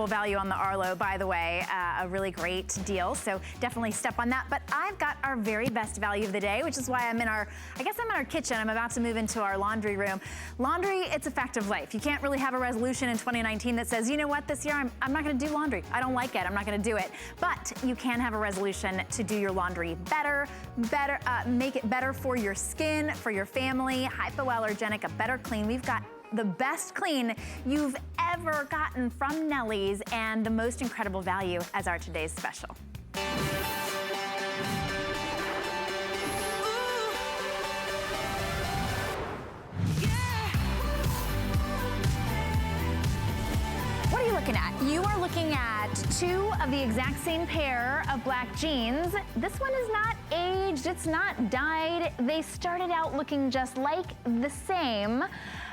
Value on the Arlo, by the way, a really great deal, so definitely step on that. But I've got our very best value of the day, which is why I'm in our kitchen. I'm about to move into our laundry room. Laundry, it's a fact of life. You can't really have a resolution in 2019 that says, you know what, this year I'm not gonna do laundry. I don't like it, I'm not gonna do it. But you can have a resolution to do your laundry better, make it better for your skin, for your family, hypoallergenic, a better clean. We've got the best clean you've ever gotten from Nellie's and the most incredible value as our today's special. What are you looking at? You are looking at two of the exact same pair of black jeans. This one is not aged, it's not dyed. They started out looking just like the same,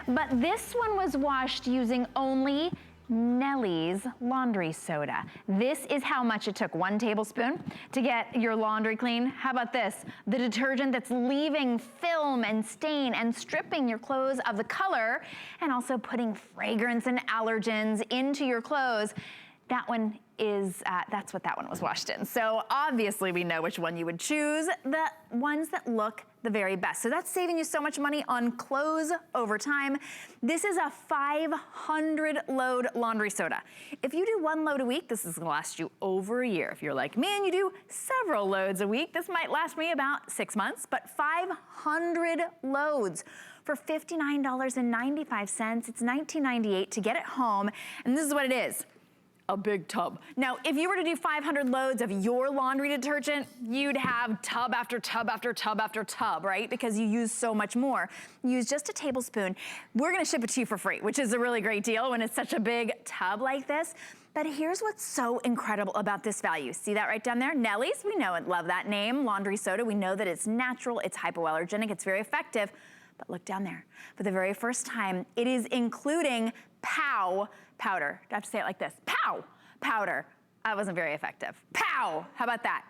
but this one was washed using only Nellie's laundry soda. This is how much it took, 1 tablespoon to get your laundry clean. How about this? The detergent that's leaving film and stain and stripping your clothes of the color and also putting fragrance and allergens into your clothes. That one is, that's what that one was washed in. So obviously we know which one you would choose, the ones that look the very best. So that's saving you so much money on clothes over time. This is a 500 load laundry soda. If you do 1 load a week, this is gonna last you over a year. If you're like me and you do several loads a week, this might last me about 6 months, but 500 loads for $59.95. It's $19.98 to get it home. And this is what it is. A big tub. Now, if you were to do 500 loads of your laundry detergent, you'd have tub after tub after tub after tub, right? Because you use so much more. Use just a tablespoon. We're gonna ship it to you for free, which is a really great deal when it's such a big tub like this. But here's what's so incredible about this value. See that right down there? Nellie's, we know and love that name. Laundry soda, we know that it's natural, it's hypoallergenic, it's very effective. But look down there. For the very first time, it is including POW powder. I have to say it like this. POW powder. That wasn't very effective. POW. How about that?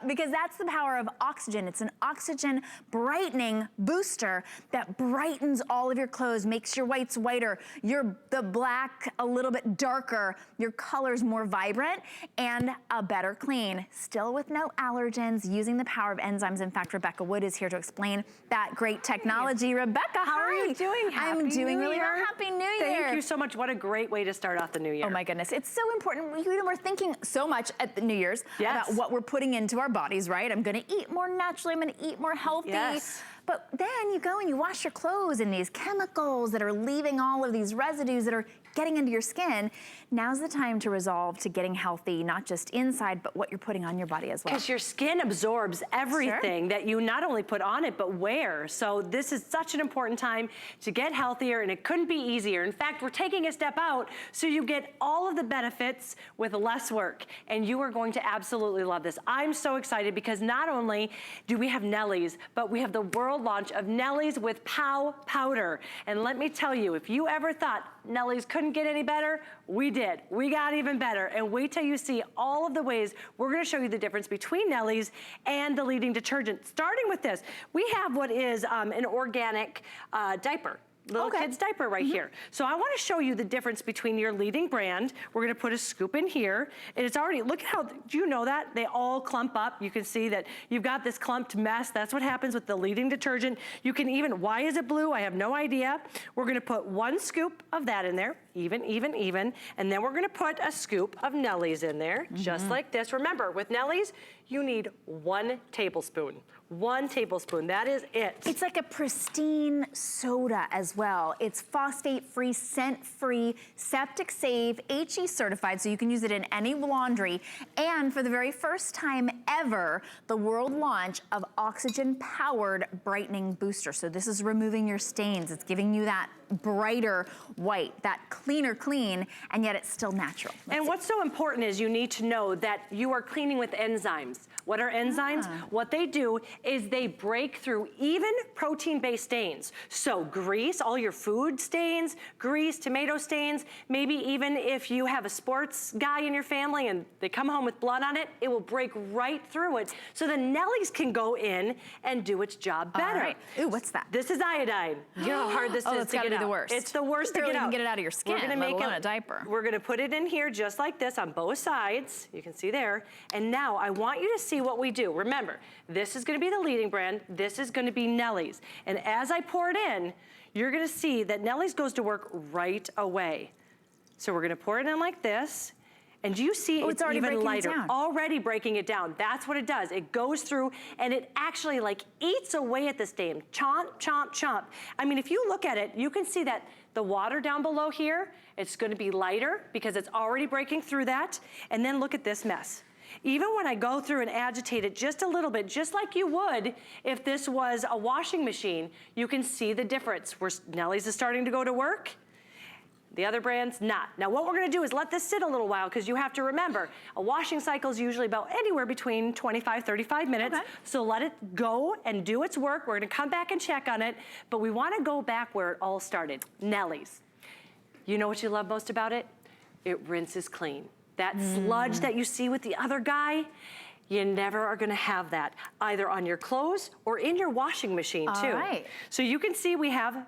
Because that's the power of oxygen. It's an oxygen brightening booster that brightens all of your clothes, makes your whites whiter, the black a little bit darker, your colors more vibrant, and a better clean. Still with no allergens, using the power of enzymes. In fact, Rebecca Wood is here to explain that great technology. Rebecca, how are you doing? I'm doing really well. Happy New Year. Thank you so much. What a great way to start off the new year. Oh my goodness. It's so important. We're thinking so much at the New Year's about what we're putting into our bodies, right? I'm gonna eat more naturally, I'm gonna eat more healthy. Yes. But then you go and you wash your clothes and these chemicals that are leaving all of these residues that are getting into your skin. Now's the time to resolve to getting healthy, not just inside, but what you're putting on your body as well. Because your skin absorbs everything that you not only put on it, but wear. So this is such an important time to get healthier, and it couldn't be easier. In fact, we're taking a step out so you get all of the benefits with less work, and you are going to absolutely love this. I'm so excited because not only do we have Nellie's, but we have the world launch of Nellie's with POW powder. And let me tell you, if you ever thought Nellie's couldn't get any better, we did. We got even better. And wait till you see all of the ways we're gonna show you the difference between Nellie's and the leading detergent. Starting with this, we have what is an organic diaper. Little kid's diaper right here. So I wanna show you the difference between your leading brand. We're gonna put a scoop in here, and it's already, look at how, do you know that? They all clump up. You can see that you've got this clumped mess. That's what happens with the leading detergent. You can even, why is it blue? I have no idea. We're gonna put 1 scoop of that in there, even, and then we're gonna put a scoop of Nellie's in there, just like this. Remember, with Nellie's, you need 1 tablespoon. 1 tablespoon, that is it. It's like a pristine soda as well. It's phosphate-free, scent-free, septic-safe, HE certified, so you can use it in any laundry. And for the very first time ever, the world launch of oxygen-powered brightening booster. So this is removing your stains. It's giving you that brighter white, that cleaner clean, and yet it's still natural. And what's so important is you need to know that you are cleaning with enzymes. What are enzymes? What they do is they break through even protein-based stains. So grease, all your food stains, grease, tomato stains, maybe even if you have a sports guy in your family and they come home with blood on it, it will break right through it. So the Nellie's can go in and do its job better. Ooh, what's that? This is iodine. You know how hard this is to get out. The worst. It's the worst to get out. You barely even get it out of your skin, let alone a diaper. We're gonna put it in here just like this on both sides. You can see there. And now I want you to see what we do. Remember, this is gonna be the leading brand. This is gonna be Nellie's. And as I pour it in, you're gonna see that Nellie's goes to work right away. So we're gonna pour it in like this. And you see it's already even lighter, already breaking it down. That's what it does. It goes through and it actually like eats away at the stain. Chomp, chomp, chomp. I mean, if you look at it, you can see that the water down below here, it's gonna be lighter because it's already breaking through that. And then look at this mess. Even when I go through and agitate it just a little bit, just like you would if this was a washing machine, you can see the difference. Where Nellie's is starting to go to work, the other brand's not. Now what we're gonna do is let this sit a little while because you have to remember, a washing cycle is usually about anywhere between 25, 35 minutes. Okay. So let it go and do its work. We're gonna come back and check on it, but we wanna go back where it all started, Nellie's. You know what you love most about it? It rinses clean. That sludge that you see with the other guy, you never are gonna have that, either on your clothes or in your washing machine too. All right. So you can see we have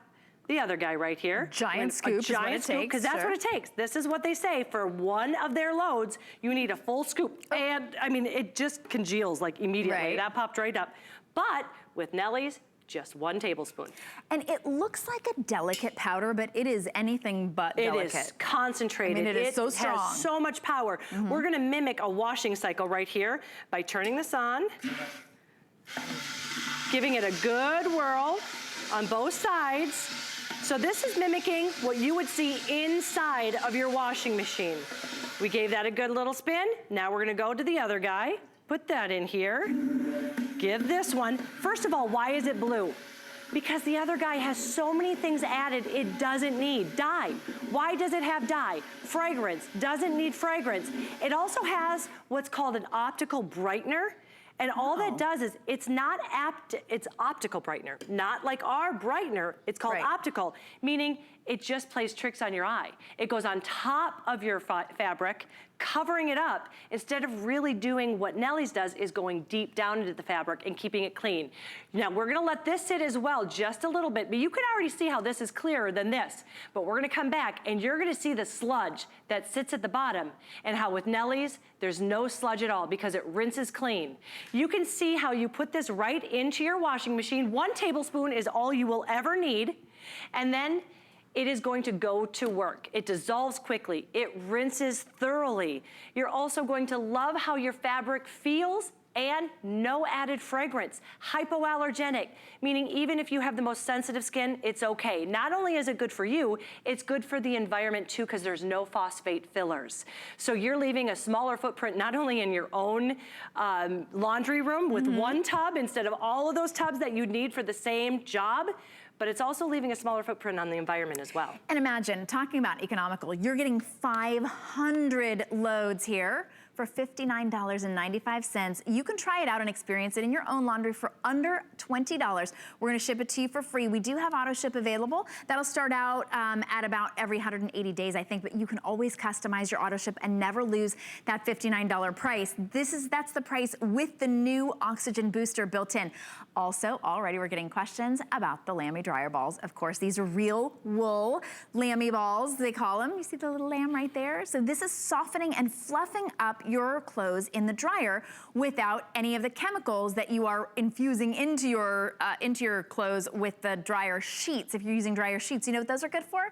the other guy right here. Giant scoop is what it takes. Because that's what it takes. This is what they say. For one of their loads, you need a full scoop. And I mean, it just congeals like immediately. Right. That popped right up. But with Nellie's, just 1 tablespoon. And it looks like a delicate powder, but it is anything but delicate. It is concentrated. I mean, it is so strong. It has so much power. We're gonna mimic a washing cycle right here by turning this on, giving it a good whirl on both sides. So this is mimicking what you would see inside of your washing machine. We gave that a good little spin. Now we're gonna go to the other guy, put that in here, give this one. First of all, why is it blue? Because the other guy has so many things added it doesn't need. Dye. Why does it have dye? Fragrance. Doesn't need fragrance. It also has what's called an optical brightener. And all that does is, it's optical brightener, not like our brightener. It's called optical, meaning it just plays tricks on your eye. It goes on top of your fabric, covering it up, instead of really doing what Nellie's does, is going deep down into the fabric and keeping it clean. Now we're gonna let this sit as well, just a little bit, but you can already see how this is clearer than this. But we're gonna come back and you're gonna see the sludge that sits at the bottom, and how with Nellie's, there's no sludge at all because it rinses clean. You can see how you put this right into your washing machine. 1 tablespoon is all you will ever need. And then it is going to go to work. It dissolves quickly. It rinses thoroughly. You're also going to love how your fabric feels, and no added fragrance. Hypoallergenic, meaning even if you have the most sensitive skin, it's okay. Not only is it good for you, it's good for the environment too, because there's no phosphate fillers. So you're leaving a smaller footprint, not only in your own laundry room with 1 tub instead of all of those tubs that you'd need for the same job, but it's also leaving a smaller footprint on the environment as well. And imagine, talking about economical, you're getting 500 loads here for $59.95. You can try it out and experience it in your own laundry for under $20. We're gonna ship it to you for free. We do have auto ship available. That'll start out at about every 180 days, I think, but you can always customize your auto ship and never lose that $59 price. That's the price with the new oxygen booster built in. Also, already we're getting questions about the Lammy dryer balls. Of course, these are real wool Lammy balls, they call them. You see the little lamb right there? So this is softening and fluffing up your clothes in the dryer without any of the chemicals that you are infusing into your clothes with the dryer sheets. If you're using dryer sheets, you know what those are good for?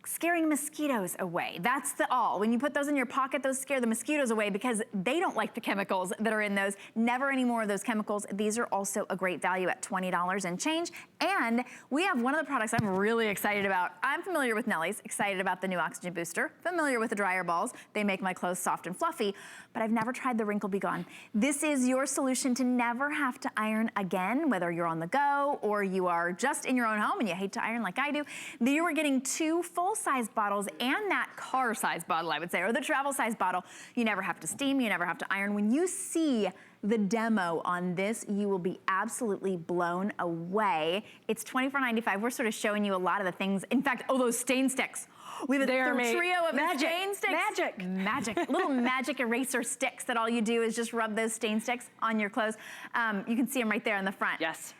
Scaring mosquitoes away. That's the all. When you put those in your pocket, those scare the mosquitoes away because they don't like the chemicals that are in those. Never any more of those chemicals. These are also a great value at $20 and change. And we have one of the products I'm really excited about. I'm familiar with Nellie's, excited about the new oxygen booster, familiar with the dryer balls. They make my clothes soft and fluffy, but I've never tried the Wrinkle Be Gone. This is your solution to never have to iron again, whether you're on the go or you are just in your own home and you hate to iron like I do. You are getting 2 full-size bottles and that car-size bottle, I would say, or the travel-size bottle. You never have to steam, you never have to iron. When you see the demo on this, you will be absolutely blown away. It's $24.95. We're sort of showing you a lot of the things. In fact, oh, those stain sticks. We have a trio of stain sticks. Magic. Little magic eraser sticks that all you do is just rub those stain sticks on your clothes. You can see them right there in the front. Yes.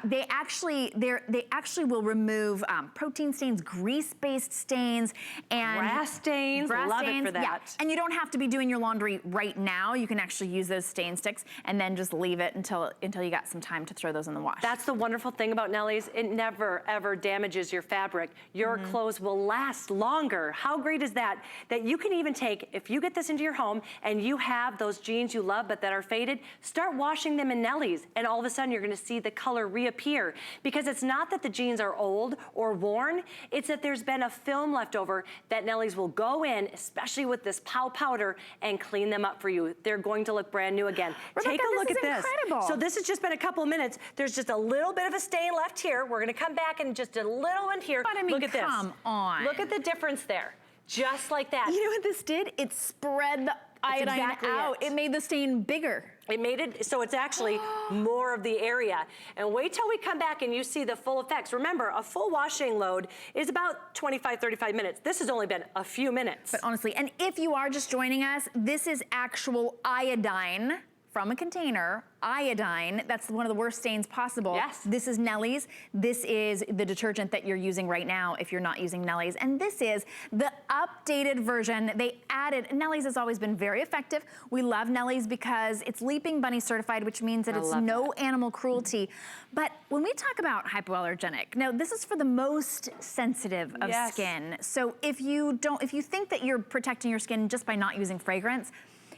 They actually will remove protein stains, grease-based stains, and grass stains. Love it for that. Yeah. And you don't have to be doing your laundry right now. You can actually use those stain sticks and then just leave it until you got some time to throw those in the wash. That's the wonderful thing about Nellie's. It never, ever damages your fabric. Your clothes will last longer. How great is that? That you can even take, if you get this into your home and you have those jeans you love but that are faded, start washing them in Nellie's, and all of a sudden you're gonna see the color reappear, because it's not that the jeans are old or worn, it's that there's been a film left over that Nellie's will go in, especially with this powder, and clean them up for you. They're going to look brand new again. Rebecca, take a look at this. Incredible. So this has just been a couple of minutes. There's just a little bit of a stain left here. We're gonna come back and just a little one here. But I mean, look at this. come on. Look at the difference there. Just like that. You know what this did? It spread the iodine out. It made the stain bigger. It made it so it's actually more of the area. And wait till we come back and you see the full effects. Remember, a full washing load is about 25, 35 minutes. This has only been a few minutes. But honestly, and if you are just joining us, this is actual iodine from a container, iodine. That's one of the worst stains possible. Yes. This is Nellie's. This is the detergent that you're using right now if you're not using Nellie's. And this is the updated version. They added, Nellie's has always been very effective. We love Nellie's because it's Leaping Bunny certified, which means that it's no animal cruelty. But when we talk about hypoallergenic, now this is for the most sensitive of skin. So if you think that you're protecting your skin just by not using fragrance,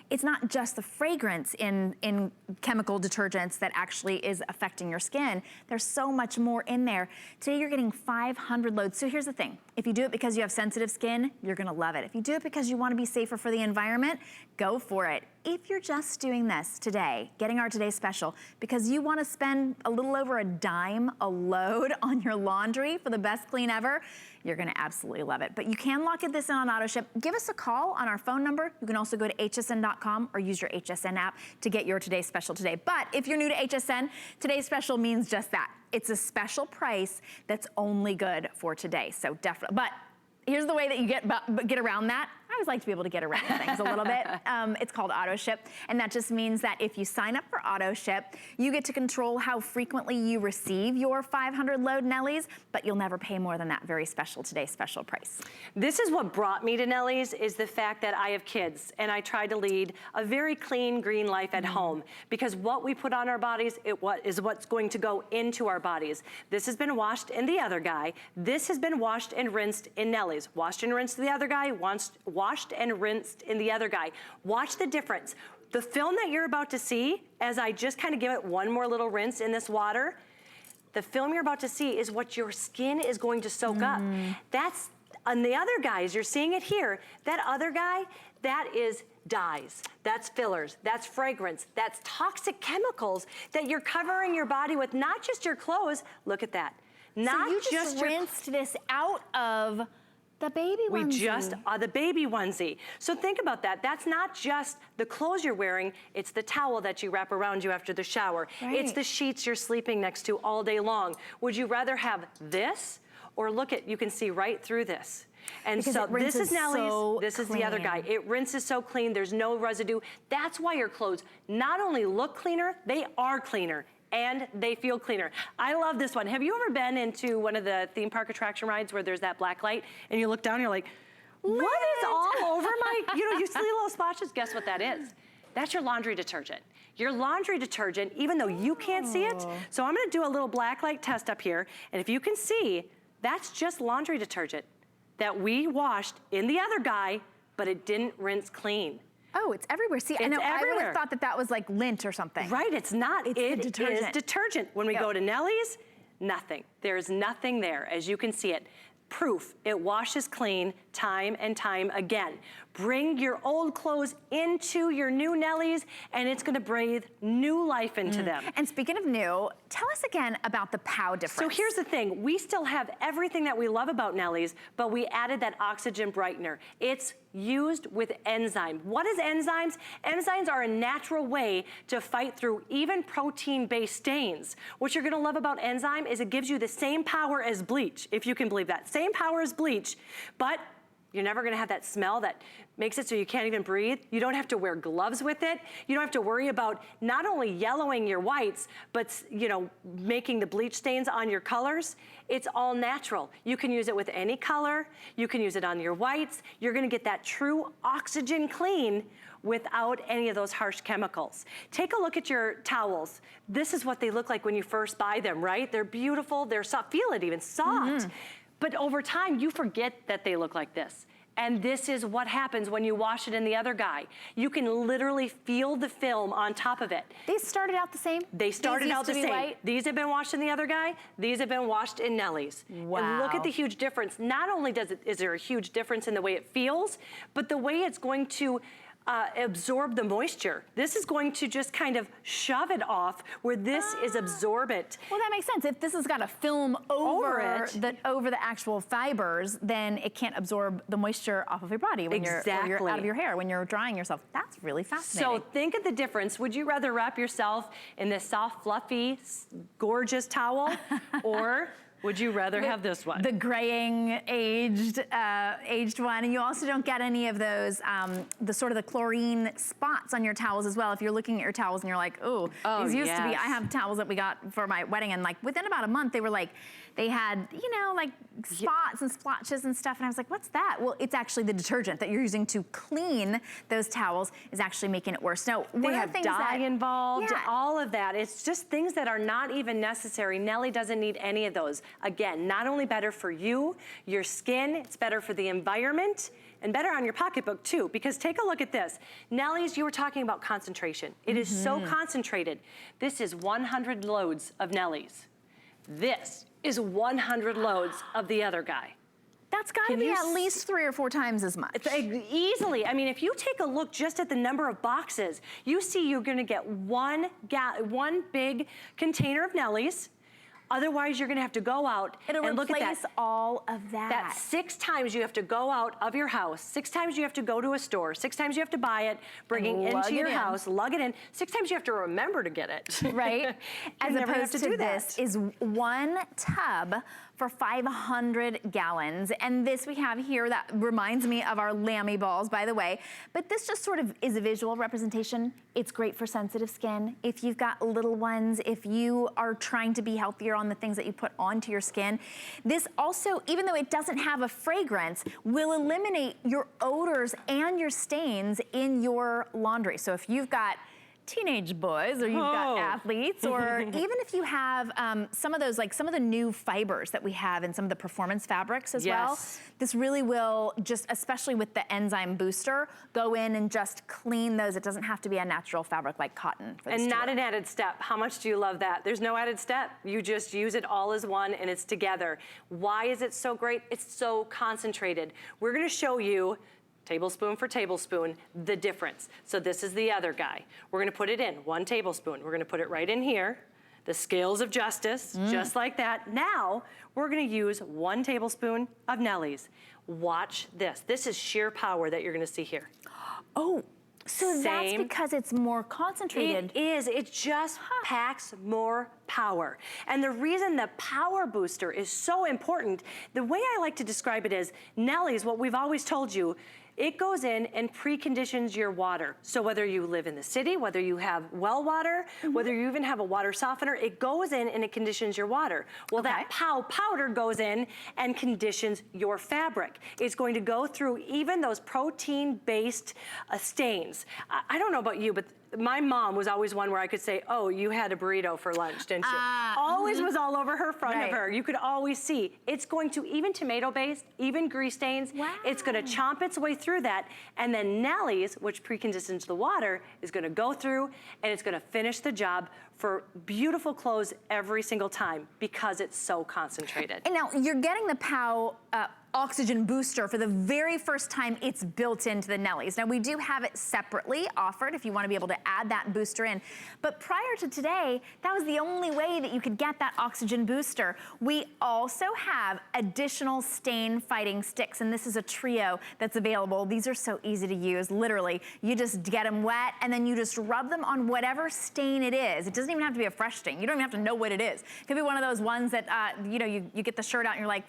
it's not just the fragrance in chemical detergents that actually is affecting your skin. There's so much more in there. Today you're getting 500 loads. So here's the thing. If you do it because you have sensitive skin, you're gonna love it. If you do it because you wanna be safer for the environment, go for it. If you're just doing this today, getting our Today Special, because you wanna spend a little over $10 a load on your laundry for the best clean ever, you're gonna absolutely love it. But you can lock this in on auto ship. Give us a call on our phone number. You can also go to hsn.com or use your HSN app to get your Today Special today. But if you're new to HSN, Today Special means just that. It's a special price that's only good for today. So definitely, but here's the way that you get around that. I always like to be able to get around things a little bit. It's called auto ship, and that just means that if you sign up for auto ship, you get to control how frequently you receive your 500 load Nellie's, but you'll never pay more than that very special Today Special price. This is what brought me to Nellie's, is the fact that I have kids and I try to lead a very clean, green life at home, because what we put on our bodies is what's going to go into our bodies. This has been washed in the other guy. This has been washed and rinsed in Nellie's. Washed and rinsed the other guy, washed and rinsed in the other guy. Watch the difference. The film that you're about to see, as I just kind of give it one more little rinse in this water, the film you're about to see is what your skin is going to soak up. That's on the other guys, you're seeing it here. That other guy, that is dyes, that's fillers, that's fragrance, that's toxic chemicals that you're covering your body with, not just your clothes. Look at that. Not so you just rinsed this out of the baby onesie. The baby onesie. So think about that. That's not just the clothes you're wearing, it's the towel that you wrap around you after the shower. Right. It's the sheets you're sleeping next to all day long. Would you rather have this, or look at, you can see right through this. And because so this is Nellie's, so this is the other guy. It rinses so clean, there's no residue. That's why your clothes not only look cleaner, they are cleaner. And they feel cleaner. I love this one. Have you ever been into one of the theme park attraction rides where there's that black light and you look down and you're like, what is all over my, you see little splotches? Guess what that is? That's your laundry detergent. Your laundry detergent, even though you can't see it. So I'm gonna do a little black light test up here. And if you can see, that's just laundry detergent that we washed in the other guy, but it didn't rinse clean. Oh, it's everywhere. See, I would have thought that was like lint or something. Right, it's not. It is detergent. When we go to Nellie's, nothing. There's nothing there, as you can see it. Proof, it washes clean time and time again. Bring your old clothes into your new Nellie's, and it's gonna breathe new life into them. And speaking of new, tell us again about the POW difference. So here's the thing, we still have everything that we love about Nellie's, but we added that oxygen brightener. It's used with enzyme. What is enzymes? Enzymes are a natural way to fight through even protein-based stains. What you're gonna love about enzyme is it gives you the same power as bleach, if you can believe that. Same power as bleach, but You're never gonna have that smell that makes it so you can't even breathe. You don't have to wear gloves with it. You don't have to worry about not only yellowing your whites, but making the bleach stains on your colors. It's all natural. You can use it with any color. You can use it on your whites. You're gonna get that true oxygen clean without any of those harsh chemicals. Take a look at your towels. This is what they look like when you first buy them, right? They're beautiful, they're soft, feel it even, soft. But over time, you forget that they look like this. And this is what happens when you wash it in the other guy. You can literally feel the film on top of it. They started out the same? They started out the same. White? These have been washed in the other guy. These have been washed in Nellie's. Wow. And look at the huge difference. Not only is there a huge difference in the way it feels, but the way it's going to absorb the moisture. This is going to just kind of shove it off where this is absorbent. Well, that makes sense. If this has got a film over the actual fibers, then it can't absorb the moisture off of your body when you're out of your hair, when you're drying yourself. That's really fascinating. So think of the difference. Would you rather wrap yourself in this soft, fluffy, gorgeous towel, or would you rather have this one? The graying, aged one. And you also don't get any of those, the sort of the chlorine spots on your towels as well. If you're looking at your towels and you're like, oh, these used to be, I have towels that we got for my wedding, and like within about a month, they were like, they had, like spots and splotches and stuff. And I was like, what's that? Well, it's actually the detergent that you're using to clean those towels is actually making it worse. Now, one of the things dye involved, all of that. It's just things that are not even necessary. Nellie doesn't need any of those. Again, not only better for you, your skin, it's better for the environment, and better on your pocketbook too, because take a look at this. Nellie's, you were talking about concentration. It is so concentrated. This is 100 loads of Nellie's. This is 100 loads of the other guy. That's gotta be at least 3 or 4 times as much. It's easily. I mean, if you take a look just at the number of boxes, you see you're gonna get one big container of Nellie's. Otherwise, you're gonna have to go out and look at that. It'll replace all of that. That's 6 times you have to go out of your house. 6 times you have to go to a store. 6 times you have to buy it, bring it into your house, lug it in. 6 times you have to remember to get it. Right? As opposed to this is 1 tub for 500 gallons. And this we have here that reminds me of our Lammy balls, by the way. But this just sort of is a visual representation. It's great for sensitive skin. If you've got little ones, if you are trying to be healthier on the things that you put onto your skin. This also, even though it doesn't have a fragrance, will eliminate your odors and your stains in your laundry. So if you've got teenage boys, or you've got athletes, or even if you have some of those, like some of the new fibers that we have in some of the performance fabrics as well, this really will just, especially with the enzyme booster, go in and just clean those. It doesn't have to be a natural fabric like cotton. And not an added step. How much do you love that? There's no added step. You just use it all as one and it's together. Why is it so great? It's so concentrated. We're gonna show you tablespoon for tablespoon, the difference. So this is the other guy. We're gonna put it in, 1 tablespoon. We're gonna put it right in here. The scales of justice, just like that. Now, we're gonna use 1 tablespoon of Nellie's. Watch this. This is sheer power that you're gonna see here. Oh, so that's because it's more concentrated. It is, it just packs more power. And the reason the power booster is so important, the way I like to describe it is, Nellie's, what we've always told you, it goes in and preconditions your water. So whether you live in the city, whether you have well water, whether you even have a water softener, it goes in and it conditions your water. Well, that POW powder goes in and conditions your fabric. It's going to go through even those protein-based stains. I don't know about you, but my mom was always one where I could say, oh, you had a burrito for lunch, didn't you? Always was all over her front of her. You could always see. It's going to, even tomato-based, even grease stains, it's gonna chomp its way through that, and then Nellie's, which preconditions the water, is gonna go through and it's gonna finish the job for beautiful clothes every single time because it's so concentrated. And now you're getting the POW oxygen booster for the very first time it's built into the Nellie's. Now we do have it separately offered if you want to be able to add that booster in. But prior to today, that was the only way that you could get that oxygen booster. We also have additional stain fighting sticks, and this is a trio that's available. These are so easy to use, literally. You just get them wet and then you just rub them on whatever stain it is. It doesn't even have to be a fresh stain. You don't even have to know what it is. It could be one of those ones that, you know, you get the shirt out and you're like,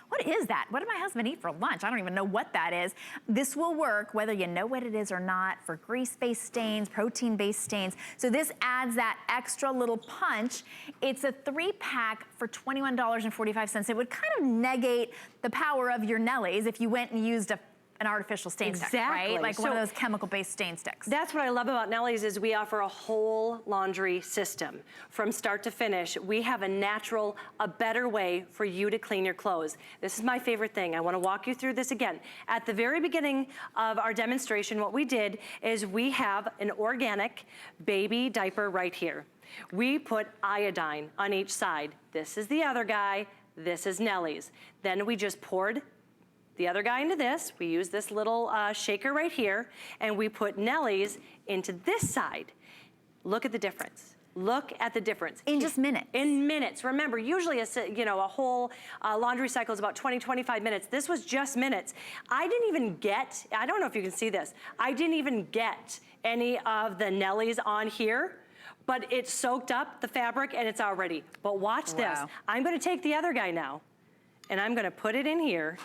what is that? What did my husband eat for lunch? I don't even know what that is. This will work whether you know what it is or not for grease-based stains, protein-based stains. So this adds that extra little punch. It's a 3-pack for $21.45. It would kind of negate the power of your Nellies if you went and used an artificial stain stick, right? Like one of those chemical-based stain sticks. That's what I love about Nellies is we offer a whole laundry system. From start to finish, we have a natural, a better way for you to clean your clothes. This is my favorite thing. I wanna walk you through this again. At the very beginning of our demonstration, what we did is we have an organic baby diaper right here. We put iodine on each side. This is the other guy, this is Nellies. Then we just poured the other guy into this. We use this little shaker right here, and we put Nellies into this side. Look at the difference. Look at the difference. In just minutes. In minutes. Remember, usually a whole laundry cycle is about 20, 25 minutes. This was just minutes. I didn't even get, I don't know if you can see this, I didn't even get any of the Nellies on here, but it soaked up the fabric and it's all ready. But watch this. I'm gonna take the other guy now, and I'm gonna put it in here,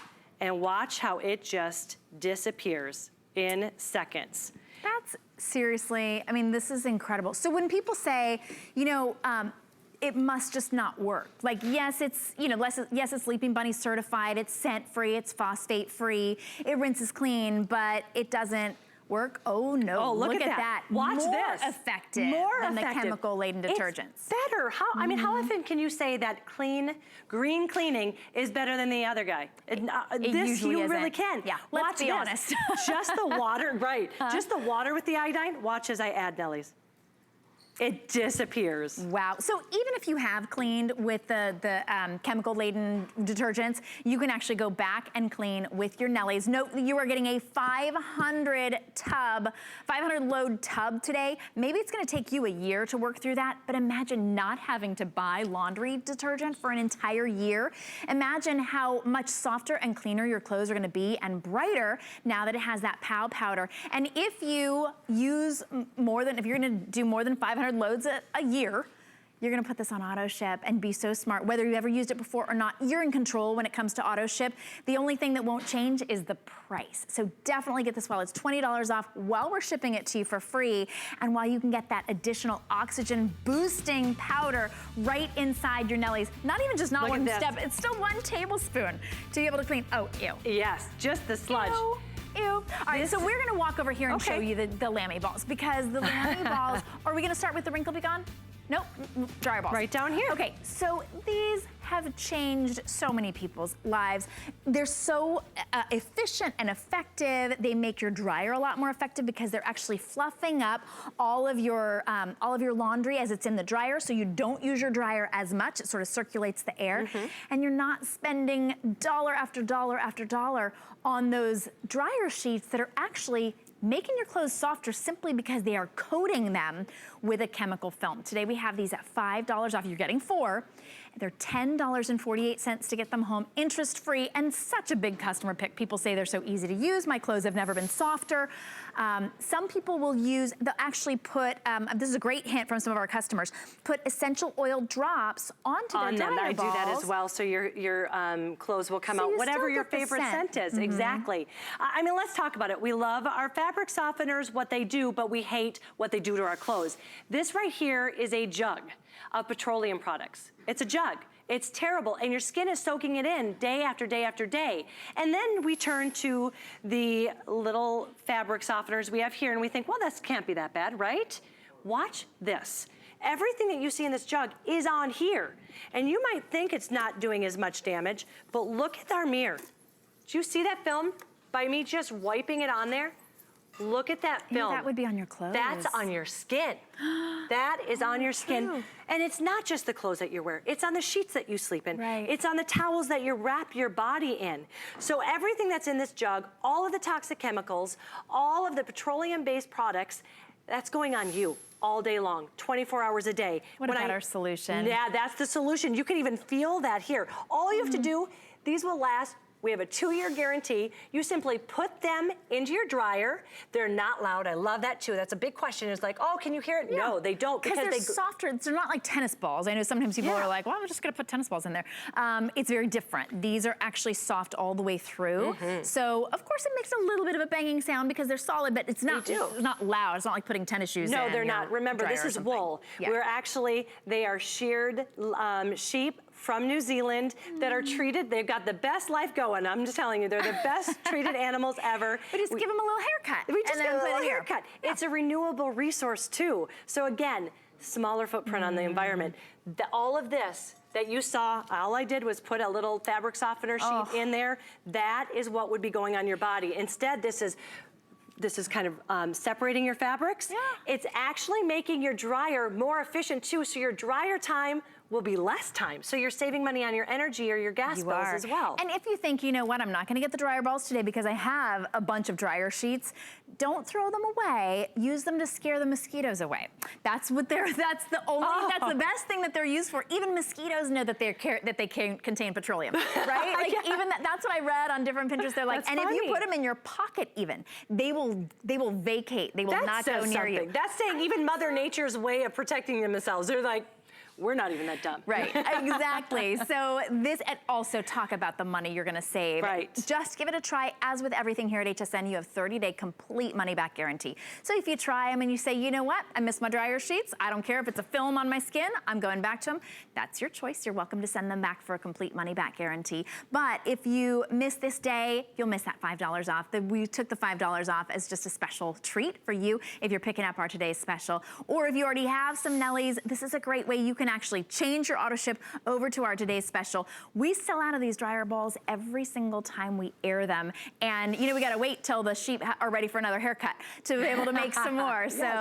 and watch how it just disappears in seconds. That's seriously, I mean, this is incredible. So when people say, it must just not work. Like, yes, it's, yes, it's Sleeping Bunny certified, it's scent-free, it's phosphate-free, it rinses clean, but it doesn't work. Oh no, look at that. Watch More this. Effective than the chemical-laden detergents. It's better. I mean, how often can you say that green cleaning is better than the other guy? This you really can. Yeah, let's be honest. Just the water, right. Just the water with the iodine. Watch as I add Nellies. It disappears. Wow. So even if you have cleaned with the chemical-laden detergents, you can actually go back and clean with your Nellies. Note you are getting a 500 load tub today. Maybe it's gonna take you a year to work through that, but imagine not having to buy laundry detergent for an entire year. Imagine how much softer and cleaner your clothes are gonna be and brighter now that it has that POW powder. And if you use if you're gonna do more than 500 loads a year, you're gonna put this on auto ship and be so smart. Whether you ever used it before or not, you're in control when it comes to auto ship. The only thing that won't change is the price. So definitely get this while it's $20 off, while we're shipping it to you for free, and while you can get that additional oxygen boosting powder right inside your Nellies. Not even just one step, it's still 1 tablespoon to be able to clean. Oh, ew. Yes, just the sludge. Ew. Ew. All right, so we're gonna walk over here and show you the Lammy balls, because the Lammy balls, are we gonna start with the Wrinkle Be Gone? Nope, dryer balls. Right down here. Okay, so these have changed so many people's lives. They're so efficient and effective. They make your dryer a lot more effective because they're actually fluffing up all of your laundry as it's in the dryer, so you don't use your dryer as much. It sort of circulates the air, and you're not spending dollar after dollar after dollar on those dryer sheets that are actually making your clothes softer simply because they are coating them with a chemical film. Today we have these at $5 off. You're getting 4. They're $10.48 to get them home, interest-free, and such a big customer pick. People say they're so easy to use. My clothes have never been softer. Some people will they'll actually put, this is a great hint from some of our customers, put essential oil drops onto their dryer balls. I do that as well, so your clothes will come out, whatever your favorite scent is. Exactly. I mean, let's talk about it. We love our fabric softeners, what they do, but we hate what they do to our clothes. This right here is a jug of petroleum products. It's a jug. It's terrible, and your skin is soaking it in day after day after day. And then we turn to the little fabric softeners we have here, and we think, well, this can't be that bad, right? Watch this. Everything that you see in this jug is on here. And you might think it's not doing as much damage, but look at our mirror. Did you see that film by me just wiping it on there? Look at that film. That would be on your clothes. That's on your skin. That is on your skin. True. And it's not just the clothes that you wear. It's on the sheets that you sleep in. Right. It's on the towels that you wrap your body in. So everything that's in this jug, all of the toxic chemicals, all of the petroleum-based products, that's going on you all day long, 24 hours a day. What a better solution. Yeah, that's the solution. You can even feel that here. All you have to do, these will last We have a 2-year guarantee. You simply put them into your dryer. They're not loud. I love that too. That's a big question. It's like, oh, can you hear it? Yeah. No, they don't. Because they're softer. They're not like tennis balls. I know sometimes people are like, well, I'm just gonna put tennis balls in there. It's very different. These are actually soft all the way through. So of course it makes a little bit of a banging sound because they're solid, but it's not loud. It's not like putting tennis shoes in. No, they're not. Remember, this is wool. We're actually, they are sheared sheep from New Zealand that are treated. They've got the best life going. I'm just telling you, they're the best treated animals ever. We just give them a little haircut. We just give them a little haircut. Yeah. It's a renewable resource too. So again, smaller footprint on the environment. All of this that you saw, all I did was put a little fabric softener sheet in there. That is what would be going on your body. Instead, this is kind of separating your fabrics. Yeah. It's actually making your dryer more efficient too, so your dryer time will be less time. So you're saving money on your energy or your gas bills as well. And if you think, you know what, I'm not gonna get the dryer balls today because I have a bunch of dryer sheets, don't throw them away. Use them to scare the mosquitoes away. That's what that's the best thing that they're used for. Even mosquitoes know that they contain petroleum, right? Like even that's what I read on different Pinterest. They're like, if you put them in your pocket even, they will vacate. They will not go near you. That's saying even Mother Nature's way of protecting themselves. They're like, we're not even that dumb. Right, exactly. So this, and also talk about the money you're gonna save. Right. Just give it a try. As with everything here at HSN, you have 30-day complete money back guarantee. So if you try them and you say, you know what, I miss my dryer sheets, I don't care if it's a film on my skin, I'm going back to them, that's your choice. You're welcome to send them back for a complete money back guarantee. But if you miss this day, you'll miss that $5 off. We took the $5 off as just a special treat for you if you're picking up our today's special. Or if you already have some Nellies, this is a great way you can actually change your auto ship over to our today's special. We sell out of these dryer balls every single time we air them. And you know, we gotta wait till the sheep are ready for another haircut to be able to make some more. So,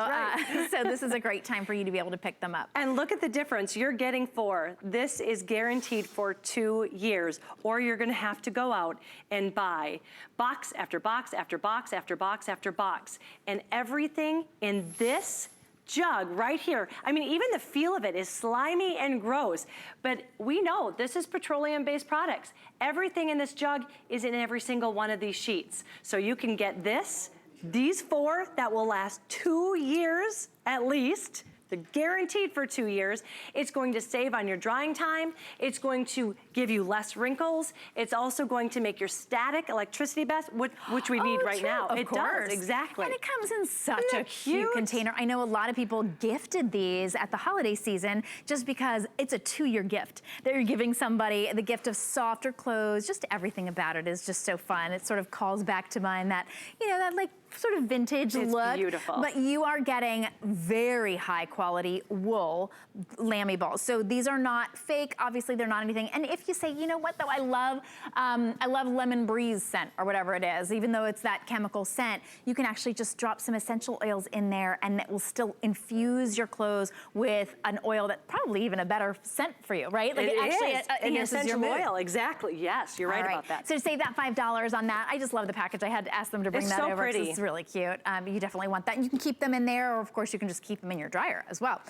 so this is a great time for you to be able to pick them up. And look at the difference you're getting for, this is guaranteed for 2 years, or you're gonna have to go out and buy box after box after box after box after box. And everything in this jug right here, I mean, even the feel of it is slimy and gross, but we know this is petroleum-based products. Everything in this jug is in every single one of these sheets. So you can get these 4 that will last 2 years at least. They're guaranteed for 2 years. It's going to save on your drying time. It's going to give you less wrinkles. It's also going to make your static electricity best, which we need right now. Of course. Does, exactly. And it comes in such a cute container. I know a lot of people gifted these at the holiday season just because it's a 2-year gift. They're giving somebody the gift of softer clothes. Just everything about it is just so fun. It sort of calls back to mind that, you know, that like sort of vintage look. It's beautiful. But you are getting very high quality wool lammy balls. So these are not fake. Obviously, they're not anything. And if you say, you know what, though, I love lemon breeze scent or whatever it is, even though it's that chemical scent, you can actually just drop some essential oils in there and it will still infuse your clothes with an oil that's probably even a better scent for you, right? Like it actually is. An essential oil, exactly. Yes, you're right about that. So to save that $5 on that, I just love the package. I had to ask them to bring that over. Pretty. It's really cute. You definitely want that. And you can keep them in there, or of course you can just keep them in your dryer as well.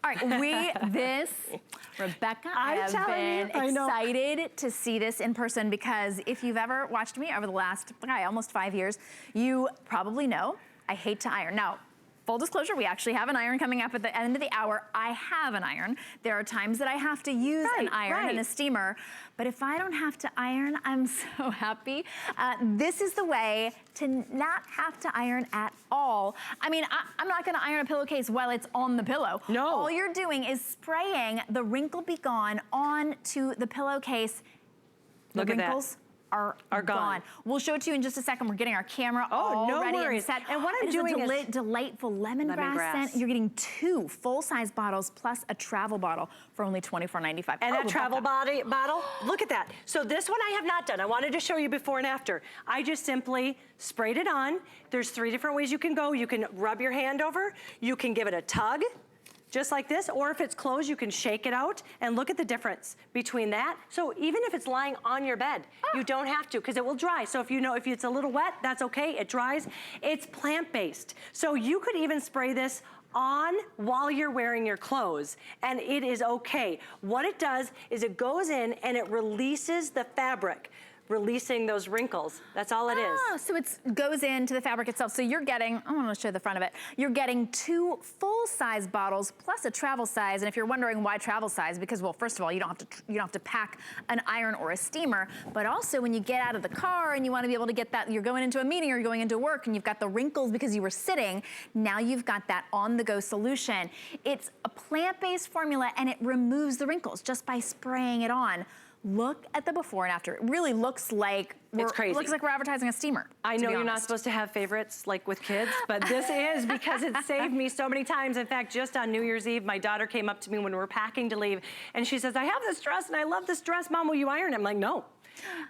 All right, Rebecca, I have been excited to see this in person because if you've ever watched me over the last, almost 5 years, you probably know I hate to iron. Now, full disclosure, we actually have an iron coming up at the end of the hour. I have an iron. There are times that I have to use an iron and a steamer, but if I don't have to iron, I'm so happy. This is the way to not have to iron at all. I mean, I'm not gonna iron a pillowcase while it's on the pillow. No. All you're doing is spraying the Wrinkle Be Gone onto the pillowcase. The wrinkles are gone. We'll show it to you in just a second. We're getting our camera all ready and set. And what I'm doing is delightful lemongrass scent. You're getting 2 full-size bottles plus a travel bottle for only $24.95. And that travel bottle, look at that. So this one I have not done. I wanted to show you before and after. I just simply sprayed it on. There's 3 different ways you can go. You can rub your hand over. You can give it a tug, just like this, or if it's closed, you can shake it out and look at the difference between that. So even if it's lying on your bed, you don't have to, because it will dry. So if if it's a little wet, that's okay, it dries. It's plant-based. So you could even spray this on while you're wearing your clothes, and it is okay. What it does is it goes in and it releases the fabric. releasing those wrinkles. That's all it is. So it goes into the fabric itself. So you're getting, I want to show the front of it. You're getting 2 full-size bottles plus a travel size. And if you're wondering why travel size, because well, first of all, you don't have to pack an iron or a steamer. But also when you get out of the car and you want to be able to get that, you're going into a meeting or you're going into work and you've got the wrinkles because you were sitting. Now you've got that on-the-go solution. It's a plant-based formula and it removes the wrinkles just by spraying it on. Look at the before and after. It really looks like it's crazy. It looks like we're advertising a steamer. I know you're not supposed to have favorites like with kids, but this is because it saved me so many times. In fact, just on New Year's Eve, my daughter came up to me when we were packing to leave, and she says, I have this dress and I love this dress. Mom, will you iron it? I'm like, no.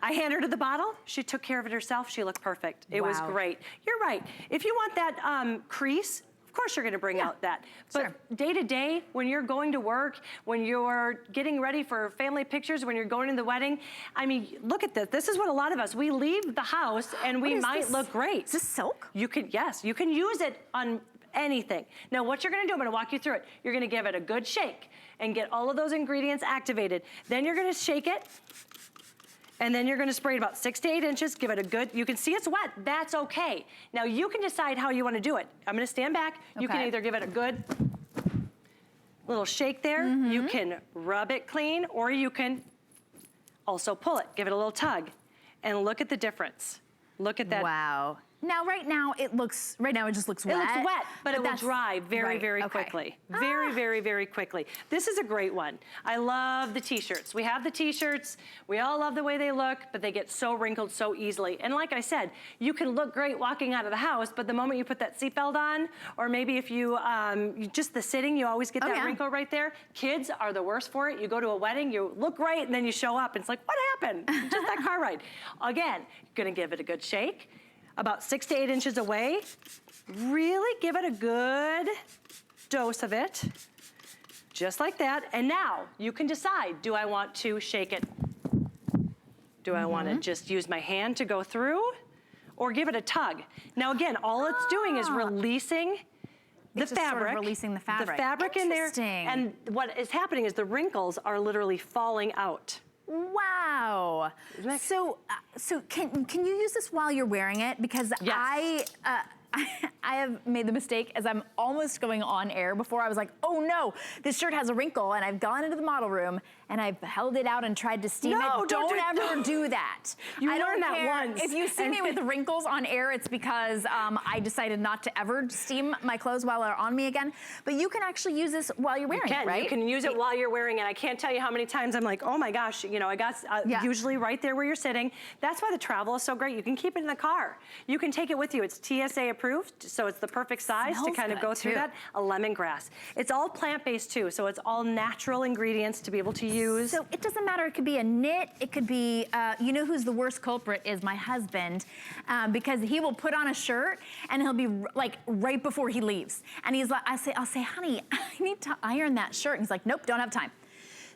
I hand her to the bottle. She took care of it herself. She looked perfect. It was great. You're right. If you want that crease, of course you're gonna bring out that. But day to day, when you're going to work, when you're getting ready for family pictures, when you're going to the wedding, I mean, look at this. This is what a lot of us, we leave the house and we might look great. Is this silk? You can, yes, you can use it on anything. Now what you're gonna do, I'm gonna walk you through it. You're gonna give it a good shake and get all of those ingredients activated. Then you're gonna shake it. And then you're gonna spray it about 6 to 8 inches, give it a good, you can see it's wet, that's okay. Now you can decide how you wanna do it. I'm gonna stand back. You can either give it a good little shake there, you can rub it clean, or you can also pull it, give it a little tug, and look at the difference. Look at that. Wow. Now, right now it just looks wet. It looks wet, but it will dry very, very quickly. Very, very, very quickly. This is a great one. I love the t-shirts. We have the t-shirts. We all love the way they look, but they get so wrinkled so easily. And like I said, you can look great walking out of the house, but the moment you put that seatbelt on, or maybe if you, just the sitting, you always get that wrinkle right there. Kids are the worst for it. You go to a wedding, you look great, and then you show up, and it's like, what happened? Just that car ride. Again, gonna give it a good shake. About 6 to 8 inches away. Really give it a good dose of it. Just like that. And now you can decide, do I want to shake it? Do I want to just use my hand to go through? Or give it a tug? Now again, all it's doing is releasing the fabric. Sort of releasing the fabric. The fabric in there. And what is happening is the wrinkles are literally falling out. Wow. So can you use this while you're wearing it? Because I have made the mistake as I'm almost going on air before. I was like, oh no, this shirt has a wrinkle, and I've gone into the model room and I've held it out and tried to steam it. Don't ever do that. You learned that once. If you see me with wrinkles on air, it's because I decided not to ever steam my clothes while they're on me again. But you can actually use this while you're wearing it, right? You can use it while you're wearing it. I can't tell you how many times I'm like, oh my gosh, you know, I got usually right there where you're sitting. That's why the travel is so great. You can keep it in the car. You can take it with you. It's TSA approved, so it's the perfect size to kind of go through that. A lemongrass. It's all plant-based too, so it's all natural ingredients to be able to use. So it doesn't matter. It could be a knit. It could be, you know who's the worst culprit is my husband, because he will put on a shirt and he'll be like right before he leaves. And he's like, I'll say, honey, I need to iron that shirt. And he's like, nope, don't have time.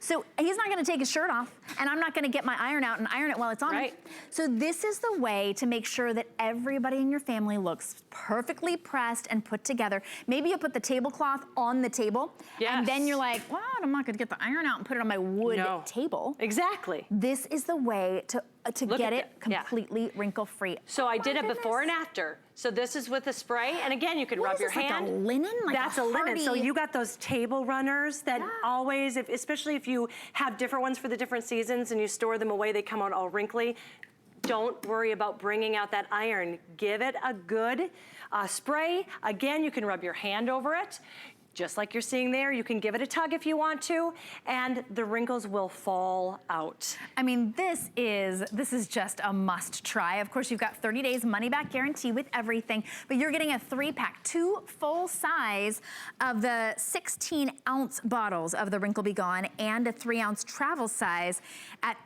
So he's not gonna take his shirt off, and I'm not gonna get my iron out and iron it while it's on. Right. So this is the way to make sure that everybody in your family looks perfectly pressed and put together. Maybe you put the tablecloth on the table, and then you're like, well, I'm not gonna get the iron out and put it on my wood table. Exactly. This is the way to get it completely wrinkle-free. So I did a before and after. So this is with a spray, and again, you can rub your hand. Like a linen? Like that's a linen. So you got those table runners that always, especially if you have different ones for the different seasons and you store them away, they come out all wrinkly. Don't worry about bringing out that iron. Give it a good spray. Again, you can rub your hand over it. Just like you're seeing there, you can give it a tug if you want to, and the wrinkles will fall out. I mean, this is just a must try. Of course, you've got 30 days money back guarantee with everything, but you're getting a 3-pack, 2 full size of the 16-ounce bottles of the Wrinkle Be Gone and a 3-ounce travel size at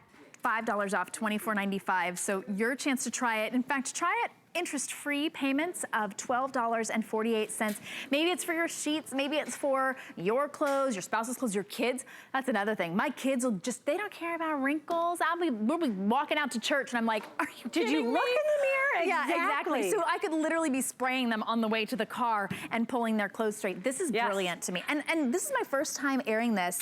$5 off, $24.95. So your chance to try it. In fact, try it interest-free payments of $12.48. Maybe it's for your sheets, maybe it's for your clothes, your spouse's clothes, your kids. That's another thing. My kids will they don't care about wrinkles. We'll be walking out to church and I'm like, are you kidding me? Did you look in the mirror? Yeah, exactly. So I could literally be spraying them on the way to the car and pulling their clothes straight. This is brilliant to me. And this is my first time airing this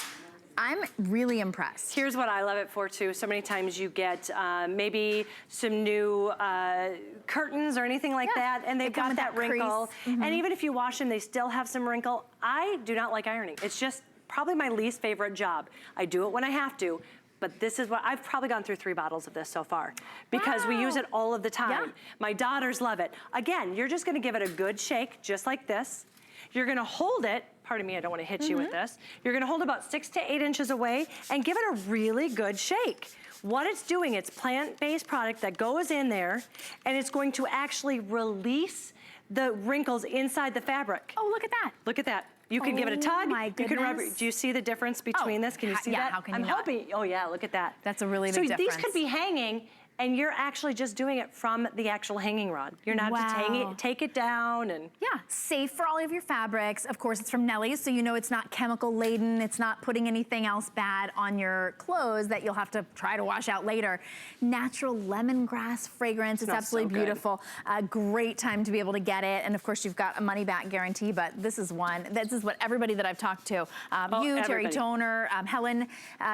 I'm really impressed. Here's what I love it for too. So many times you get maybe some new curtains or anything like that, and they've got that wrinkle. And even if you wash them, they still have some wrinkle. I do not like ironing. It's just probably my least favorite job. I do it when I have to, but this is what, I've probably gone through 3 bottles of this so far because we use it all of the time. My daughters love it. Again, you're just gonna give it a good shake, just like this. You're gonna hold it, pardon me, I don't wanna hit you with this. You're gonna hold about 6 to 8 inches away and give it a really good shake. What it's doing, it's plant-based product that goes in there and it's going to actually release the wrinkles inside the fabric. Oh, look at that. Look at that. You can give it a tug. My You can rub. goodness. Do you see the difference between this? Can you see that? How can you I'm not? hoping. Oh yeah, look at that. That's a really big difference. So these could be hanging, and you're actually just doing it from the actual hanging rod. You're not just hanging it, take it down and. Yeah, safe for all of your fabrics. Of course, it's from Nellie's, so you know it's not chemical laden. It's not putting anything else bad on your clothes that you'll have to try to wash out later. Natural lemongrass fragrance. It's absolutely beautiful. Great time to be able to get it. And of course, you've got a money back guarantee, but this is one. This is what everybody that I've talked to, Terry Toner, Helen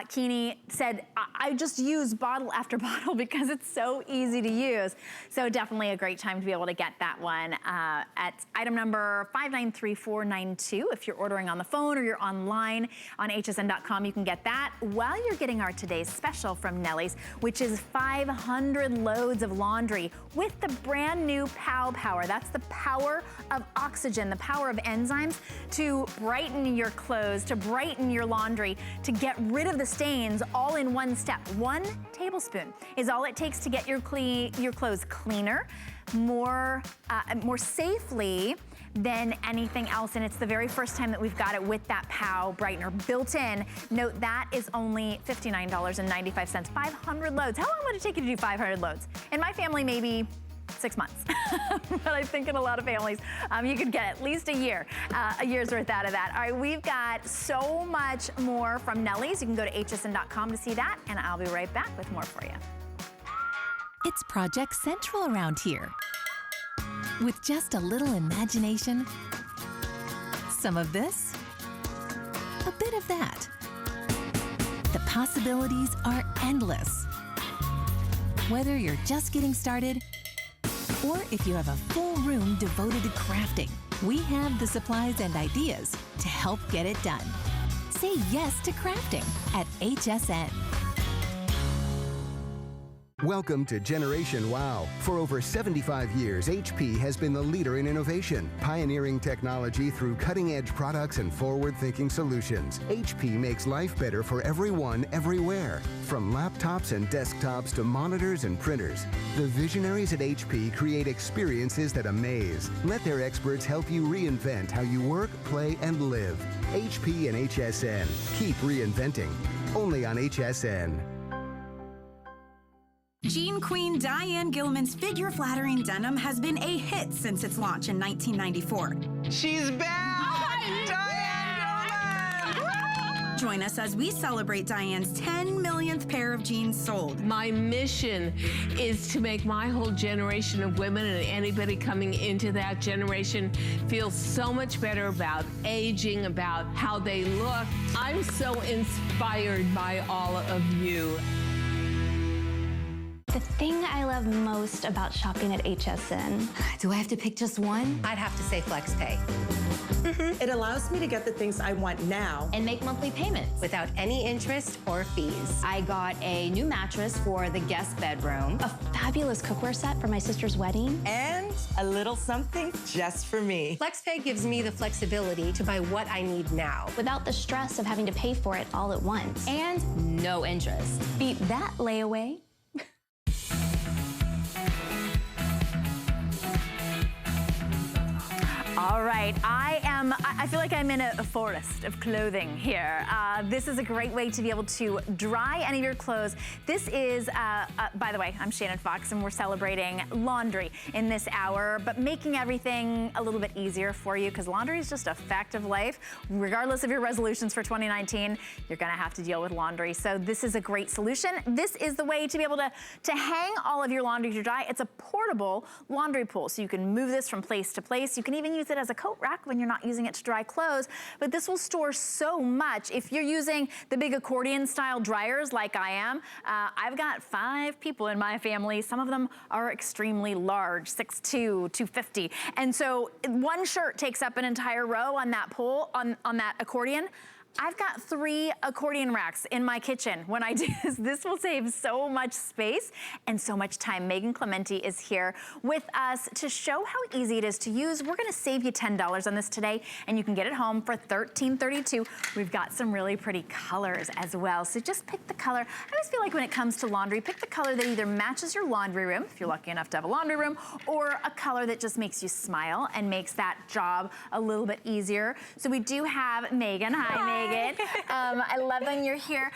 Keeney said, I just use bottle after bottle because it's so easy to use. So definitely a great time to be able to get that one at item number 593492. If you're ordering on the phone or you're online on hsn.com, you can get that while you're getting our today's special from Nellie's, which is 500 loads of laundry with the brand new POW Power. That's the power of oxygen, the power of enzymes to brighten your clothes, to brighten your laundry, to get rid of the stains all in one step. 1 tablespoon is all it takes to get your clothes cleaner, more safely than anything else, and it's the very first time that we've got it with that POW brightener built in. Note that is only $59.95, 500 loads. How long would it take you to do 500 loads? In my family, maybe 6 months, but I think in a lot of families, you could get at least a year's worth out of that. All right, we've got so much more from Nellie's. You can go to hsn.com to see that, and I'll be right back with more for you. It's Project Central around here. With just a little imagination, some of this, a bit of that. The possibilities are endless. Whether you're just getting started, or if you have a full room devoted to crafting, we have the supplies and ideas to help get it done. Say yes to crafting at HSN. Welcome to Generation Wow. For over 75 years, HP has been the leader in innovation, pioneering technology through cutting-edge products and forward-thinking solutions. HP makes life better for everyone, everywhere. From laptops and desktops to monitors and printers, the visionaries at HP create experiences that amaze. Let their experts help you reinvent how you work, play, and live. HP and HSN. Keep reinventing. Only on HSN. Jean Queen Diane Gilman's figure-flattering denim has been a hit since its launch in 1994. She's back! Diane Gilman! Join us as we celebrate Diane's 10 millionth pair of jeans sold. My mission is to make my whole generation of women and anybody coming into that generation feel so much better about aging, about how they look. I'm so inspired by all of you. The thing I love most about shopping at HSN. Do I have to pick just one? I'd have to say FlexPay. It allows me to get the things I want now and make monthly payments without any interest or fees. I got a new mattress for the guest bedroom, a fabulous cookware set for my sister's wedding, and a little something just for me. FlexPay gives me the flexibility to buy what I need now without the stress of having to pay for it all at once. And no interest. Beat that layaway. All right, I feel like I'm in a forest of clothing here. This is a great way to be able to dry any of your clothes. This is, by the way, I'm Shannon Fox and we're celebrating laundry in this hour, but making everything a little bit easier for you because laundry is just a fact of life. Regardless of your resolutions for 2019, you're gonna have to deal with laundry. So this is a great solution. This is the way to be able to hang all of your laundry to dry. It's a portable laundry pool, so you can move this from place to place. You can even use use it as a coat rack when you're not using it to dry clothes, but this will store so much. If you're using the big accordion style dryers like I am, I've got 5 people in my family. Some of them are extremely large, 6'2", 250. And so one shirt takes up an entire row on that pole, on that accordion. I've got 3 accordion racks in my kitchen. When I do this, this will save so much space and so much time. Megan Clementi is here with us to show how easy it is to use. We're gonna save you $10 on this today, and you can get it home for $13.32. We've got some really pretty colors as well. So just pick the color. I always feel like when it comes to laundry, pick the color that either matches your laundry room, if you're lucky enough to have a laundry room, or a color that just makes you smile and makes that job a little bit easier. So we do have Megan. Hi, Megan. I love when you're here.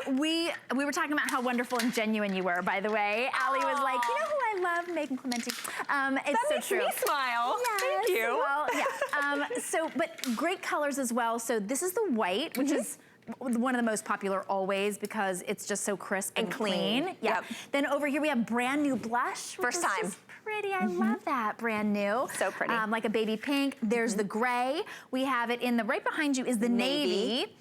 We were talking about how wonderful and genuine you were, by the way. Allie was like, you know who I love? Megan Clementi. It's that so makes true. me smile. Yes, Thank you. Well, yeah. But great colors as well. So this is the white, which is one of the most popular always because it's just so crisp and clean. Yeah. Yep. Then over here we have brand new blush. First time. Pretty, I love that, brand new. So pretty. Like a baby pink. There's the gray. We have it in the, right behind you is the navy.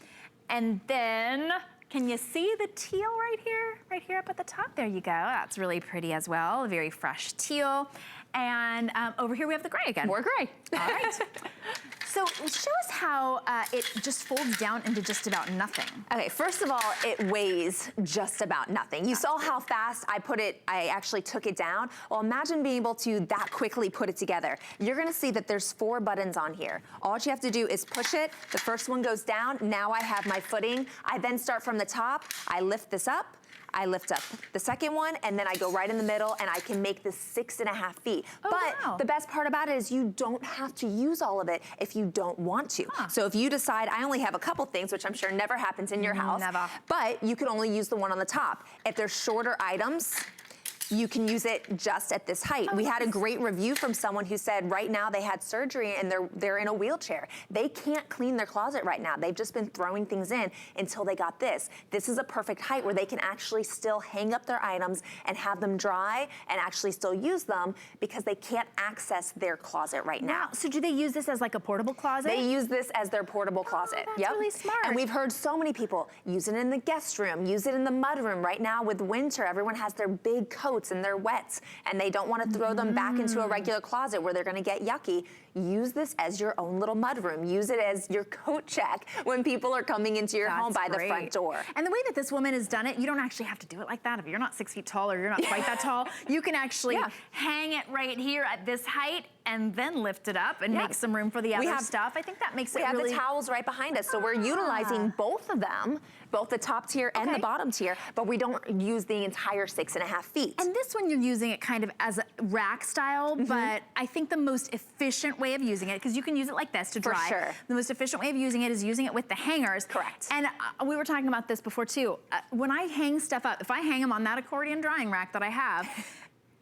And then, can you see the teal right here? Right here up at the top, there you go. That's really pretty as well, a very fresh teal. And over here we have the gray again. More gray. All right. So show us how it just folds down into just about nothing. Okay, first of all, it weighs just about nothing. You saw how fast I actually took it down. Well, imagine being able to that quickly put it together. You're gonna see that there's 4 buttons on here. All you have to do is push it. The first one goes down. Now I have my footing. I then start from the top. I lift this up. I lift up the second one, and then I go right in the middle, and I can make this 6.5 feet. But the best part about it is you don't have to use all of it if you don't want to. So if you decide, I only have a couple things, which I'm sure never happens in your house, but you can only use the one on the top. If there's shorter items, you can use it just at this height. We had a great review from someone who said right now they had surgery and they're in a wheelchair. They can't clean their closet right now. They've just been throwing things in until they got this. This is a perfect height where they can actually still hang up their items and have them dry and actually still use them because they can't access their closet right now. So do they use this as like a portable closet? They use this as their portable closet. That's really smart. And we've heard so many people use it in the guest room, use it in the mud room. Right now with winter, everyone has their big coats and their wets, and they don't want to throw them back into a regular closet where they're going to get yucky. Use this as your own little mud room. Use it as your coat check when people are coming into your home by the front door. And the way that this woman has done it, you don't actually have to do it like that. If you're not 6 feet tall or you're not quite that tall, you can actually hang it right here at this height and then lift it up and make some room for the other stuff. I think that makes it really... We have the towels right behind us, so we're utilizing both of them, both the top tier and the bottom tier, but we don't use the entire 6.5 feet. And this one, you're using it kind of as a rack style, but I think the most efficient way of using it, because you can use it like this to dry. For sure. The most efficient way of using it is using it with the hangers. Correct. And we were talking about this before too. When I hang stuff up, if I hang them on that accordion drying rack that I have,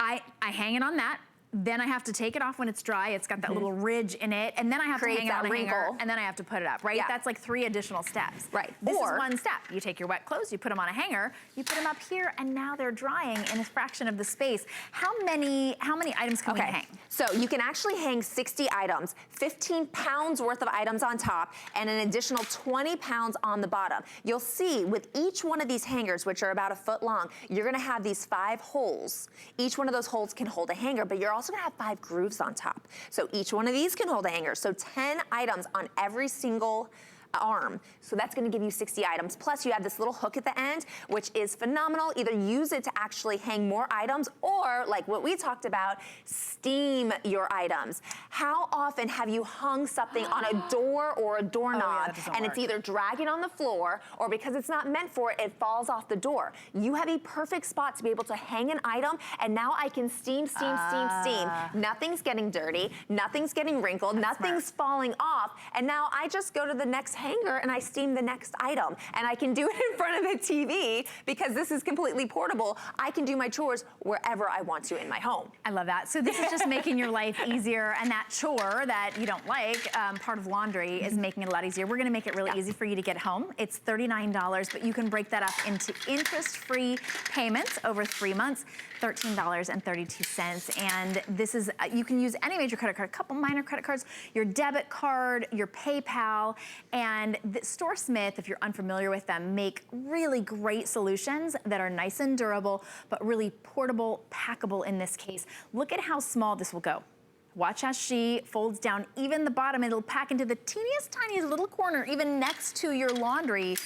I hang it on that. Then I have to take it off when it's dry. It's got that little ridge in it. And then I have to hang it on a hanger. And then I have to put it up, right? That's like 3 additional steps. Right. This is one step. You take your wet clothes, you put them on a hanger, you put them up here, and now they're drying in a fraction of the space. How many items can we hang? So you can actually hang 60 items, 15 pounds worth of items on top, and an additional 20 pounds on the bottom. You'll see with each one of these hangers, which are about 1 foot long, you're gonna have these 5 holes. Each one of those holes can hold a hanger, but you're also gonna have 5 grooves on top. So each one of these can hold a hanger. So 10 items on every single arm. So that's gonna give you 60 items. Plus you have this little hook at the end, which is phenomenal. Either use it to actually hang more items or, like what we talked about, steam your items. How often have you hung something on a door or a doorknob and it's either dragging on the floor or because it's not meant for it, it falls off the door. You have a perfect spot to be able to hang an item, and now I can steam, steam, steam, steam. Nothing's getting dirty, nothing's getting wrinkled, nothing's falling off, and now I just go to the next hanger and I steam the next item. And I can do it in front of the TV because this is completely portable. I can do my chores wherever I want to in my home. I love that. So this is just making your life easier, and that chore that you don't like, part of laundry, is making it a lot easier. We're gonna make it really easy for you to get home. It's $39, but you can break that up into interest-free payments over 3 months, $13.32. And this is, you can use any major credit card, a couple minor credit cards, your debit card, your PayPal, and StoreSmith, if you're unfamiliar with them, make really great solutions that are nice and durable, but really portable, packable in this case. Look at how small this will go. Watch as she folds down even the bottom. It'll pack into the teeniest, tiniest little corner, even next to your laundry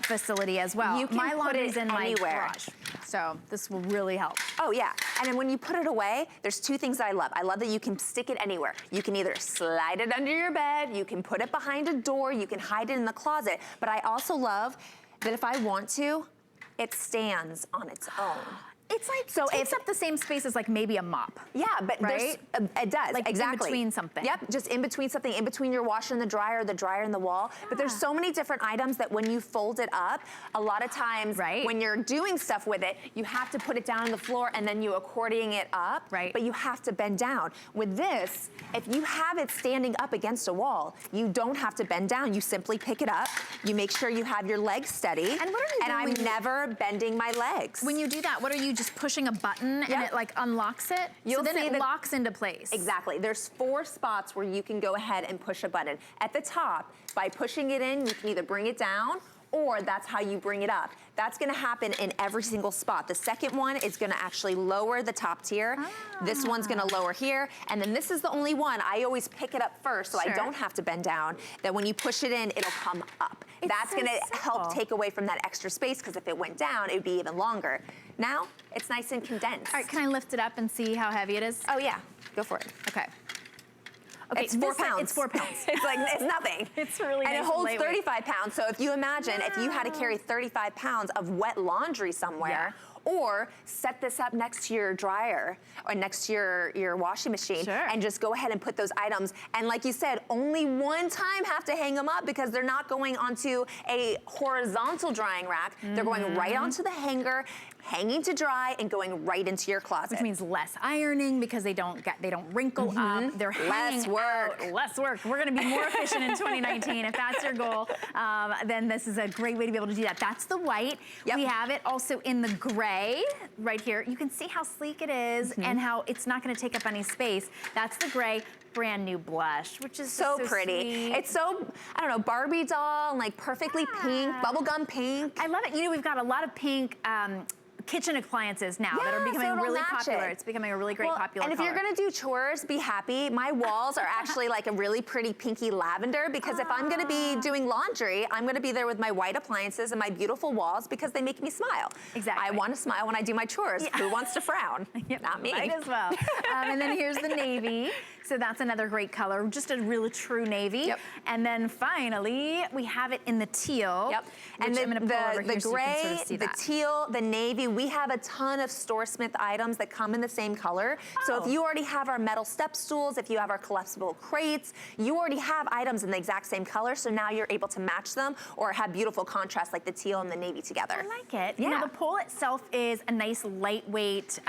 facility as well. You can my put laundry's it in my anywhere. garage, so this will really help. Oh yeah, and then when you put it away, there's two things that I love. I love that you can stick it anywhere. You can either slide it under your bed, you can put it behind a door, you can hide it in the closet, but I also love that if I want to, it stands on its own. It's like, so it takes up the same space as like maybe a mop. Yeah, but right? It does, like exactly. in between something. Yep, just in between something, in between your washer and the dryer and the wall. Yeah. But there's so many different items that when you fold it up, a lot of times when you're doing stuff with it, you have to put it down on the floor and then you accordion it up, but you have to bend down. With this, if you have it standing up against a wall, you don't have to bend down. You simply pick it up, you make sure you have your legs steady, and I'm never bending my legs. When you do that, what are you just pushing a button and it like unlocks it? You'll so then see it locks into place. Exactly. There's 4 spots where you can go ahead and push a button. At the top, by pushing it in, you can either bring it down or that's how you bring it up. That's gonna happen in every single spot. The second one is gonna actually lower the top tier. This one's gonna lower here. And then this is the only one, I always pick it up first so I don't have to bend down. That when you push it in, it'll come up. That's gonna help take away from that extra space because if it went down, it would be even longer. Now, it's nice and condensed. All right, can I lift it up and see how heavy it is? Oh yeah, go for it. Okay. Okay, it's 4 pounds. It's 4 pounds. It's nothing. It's really and nice it holds and 35 pounds. So if you imagine if you had to carry 35 pounds of wet laundry somewhere, or set this up next to your dryer or next to your washing machine and just go ahead and put those items. And like you said, only one time have to hang them up because they're not going onto a horizontal drying rack. They're going right onto the hanger, hanging to dry and going right into your closet. Which means less ironing because they don't wrinkle up. They're less work. Less work. We're gonna be more efficient in 2019. If that's your goal, then this is a great way to be able to do that. That's the white. We have it also in the gray right here. You can see how sleek it is and how it's not gonna take up any space. That's the gray. Brand new blush, which is so pretty. Sweet. It's so, I don't know, Barbie doll and like perfectly pink, bubblegum pink. I love it. You know, we've got a lot of pink kitchen appliances now that are becoming really popular. It's becoming a really great popular And if color. you're gonna do chores, be happy. My walls are actually like a really pretty pinky lavender because if I'm gonna be doing laundry, I'm gonna be there with my white appliances and my beautiful walls because they make me smile. Exactly. I wanna smile when I do my chores. Who wants to frown? Not me. Might as well. And then here's the navy. So that's another great color, just a really true navy. And then finally, we have it in the teal. And I'm gonna pull over here the so you gray, can sort of see the that. teal, the navy, we have a ton of StoreSmith items that come in the same color. So if you already have our metal step stools, if you have our collapsible crates, you already have items in the exact same color. So now you're able to match them or have beautiful contrast like the teal and the navy together. I like it. Yeah. You know, the pole itself is a nice lightweight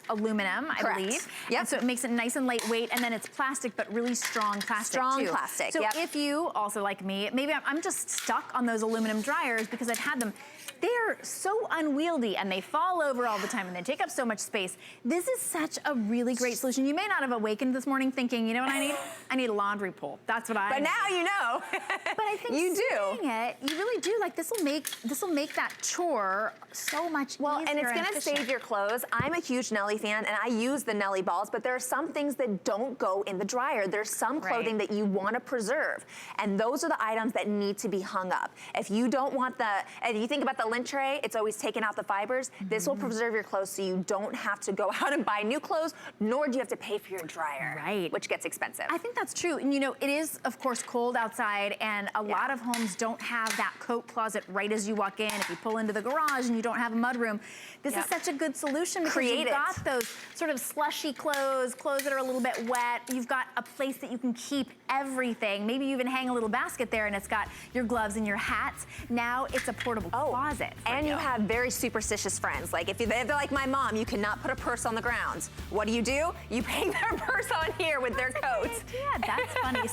aluminum, I believe. And so it makes it nice and lightweight, and then it's plastic, but really strong plastic too. Plastic, So if you, also like me, maybe I'm just stuck on those aluminum dryers because I've had them. They're so unwieldy and they fall over all the time and they take up so much space. This is such a really great solution. You may not have awakened this morning thinking, you know what I need? I need a laundry pole. That's what I need. But now you know. But I think you do. You really do. Like this will make that chore so much easier. And it's gonna efficient. save your clothes. I'm a huge Nelly fan and I use the Nelly balls, but there are some things that don't go in the dryer. There's some clothing that you wanna preserve. And those are the items that need to be hung up. If you don't want if you think about the lint tray, it's always taken out the fibers. This will preserve your clothes so you don't have to go out and buy new clothes, nor do you have to pay for your dryer, which gets expensive. I think that's true. And you know, it is of course cold outside and a lot of homes don't have that coat closet right as you walk in. If you pull into the garage and you don't have a mudroom, this is such a good solution because you've got those sort of slushy clothes that are a little bit wet that you've got a place that you can keep everything. Maybe you even hang a little basket there and it's got your gloves and your hats. Now it's a portable closet for and you have very superstitious friends. Like if they're like my mom, you cannot put a purse on the ground. What do? You hang their purse on here with their coats. Yeah, that's funny.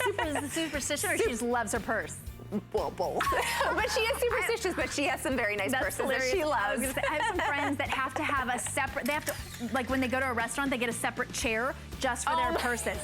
Superstition or she just loves her purse? Well, both. But she is superstitious, but she has some very nice purses that she loves. I have some friends that have to have a separate, they have to, like when they go to a restaurant, they get a separate chair just for their purses.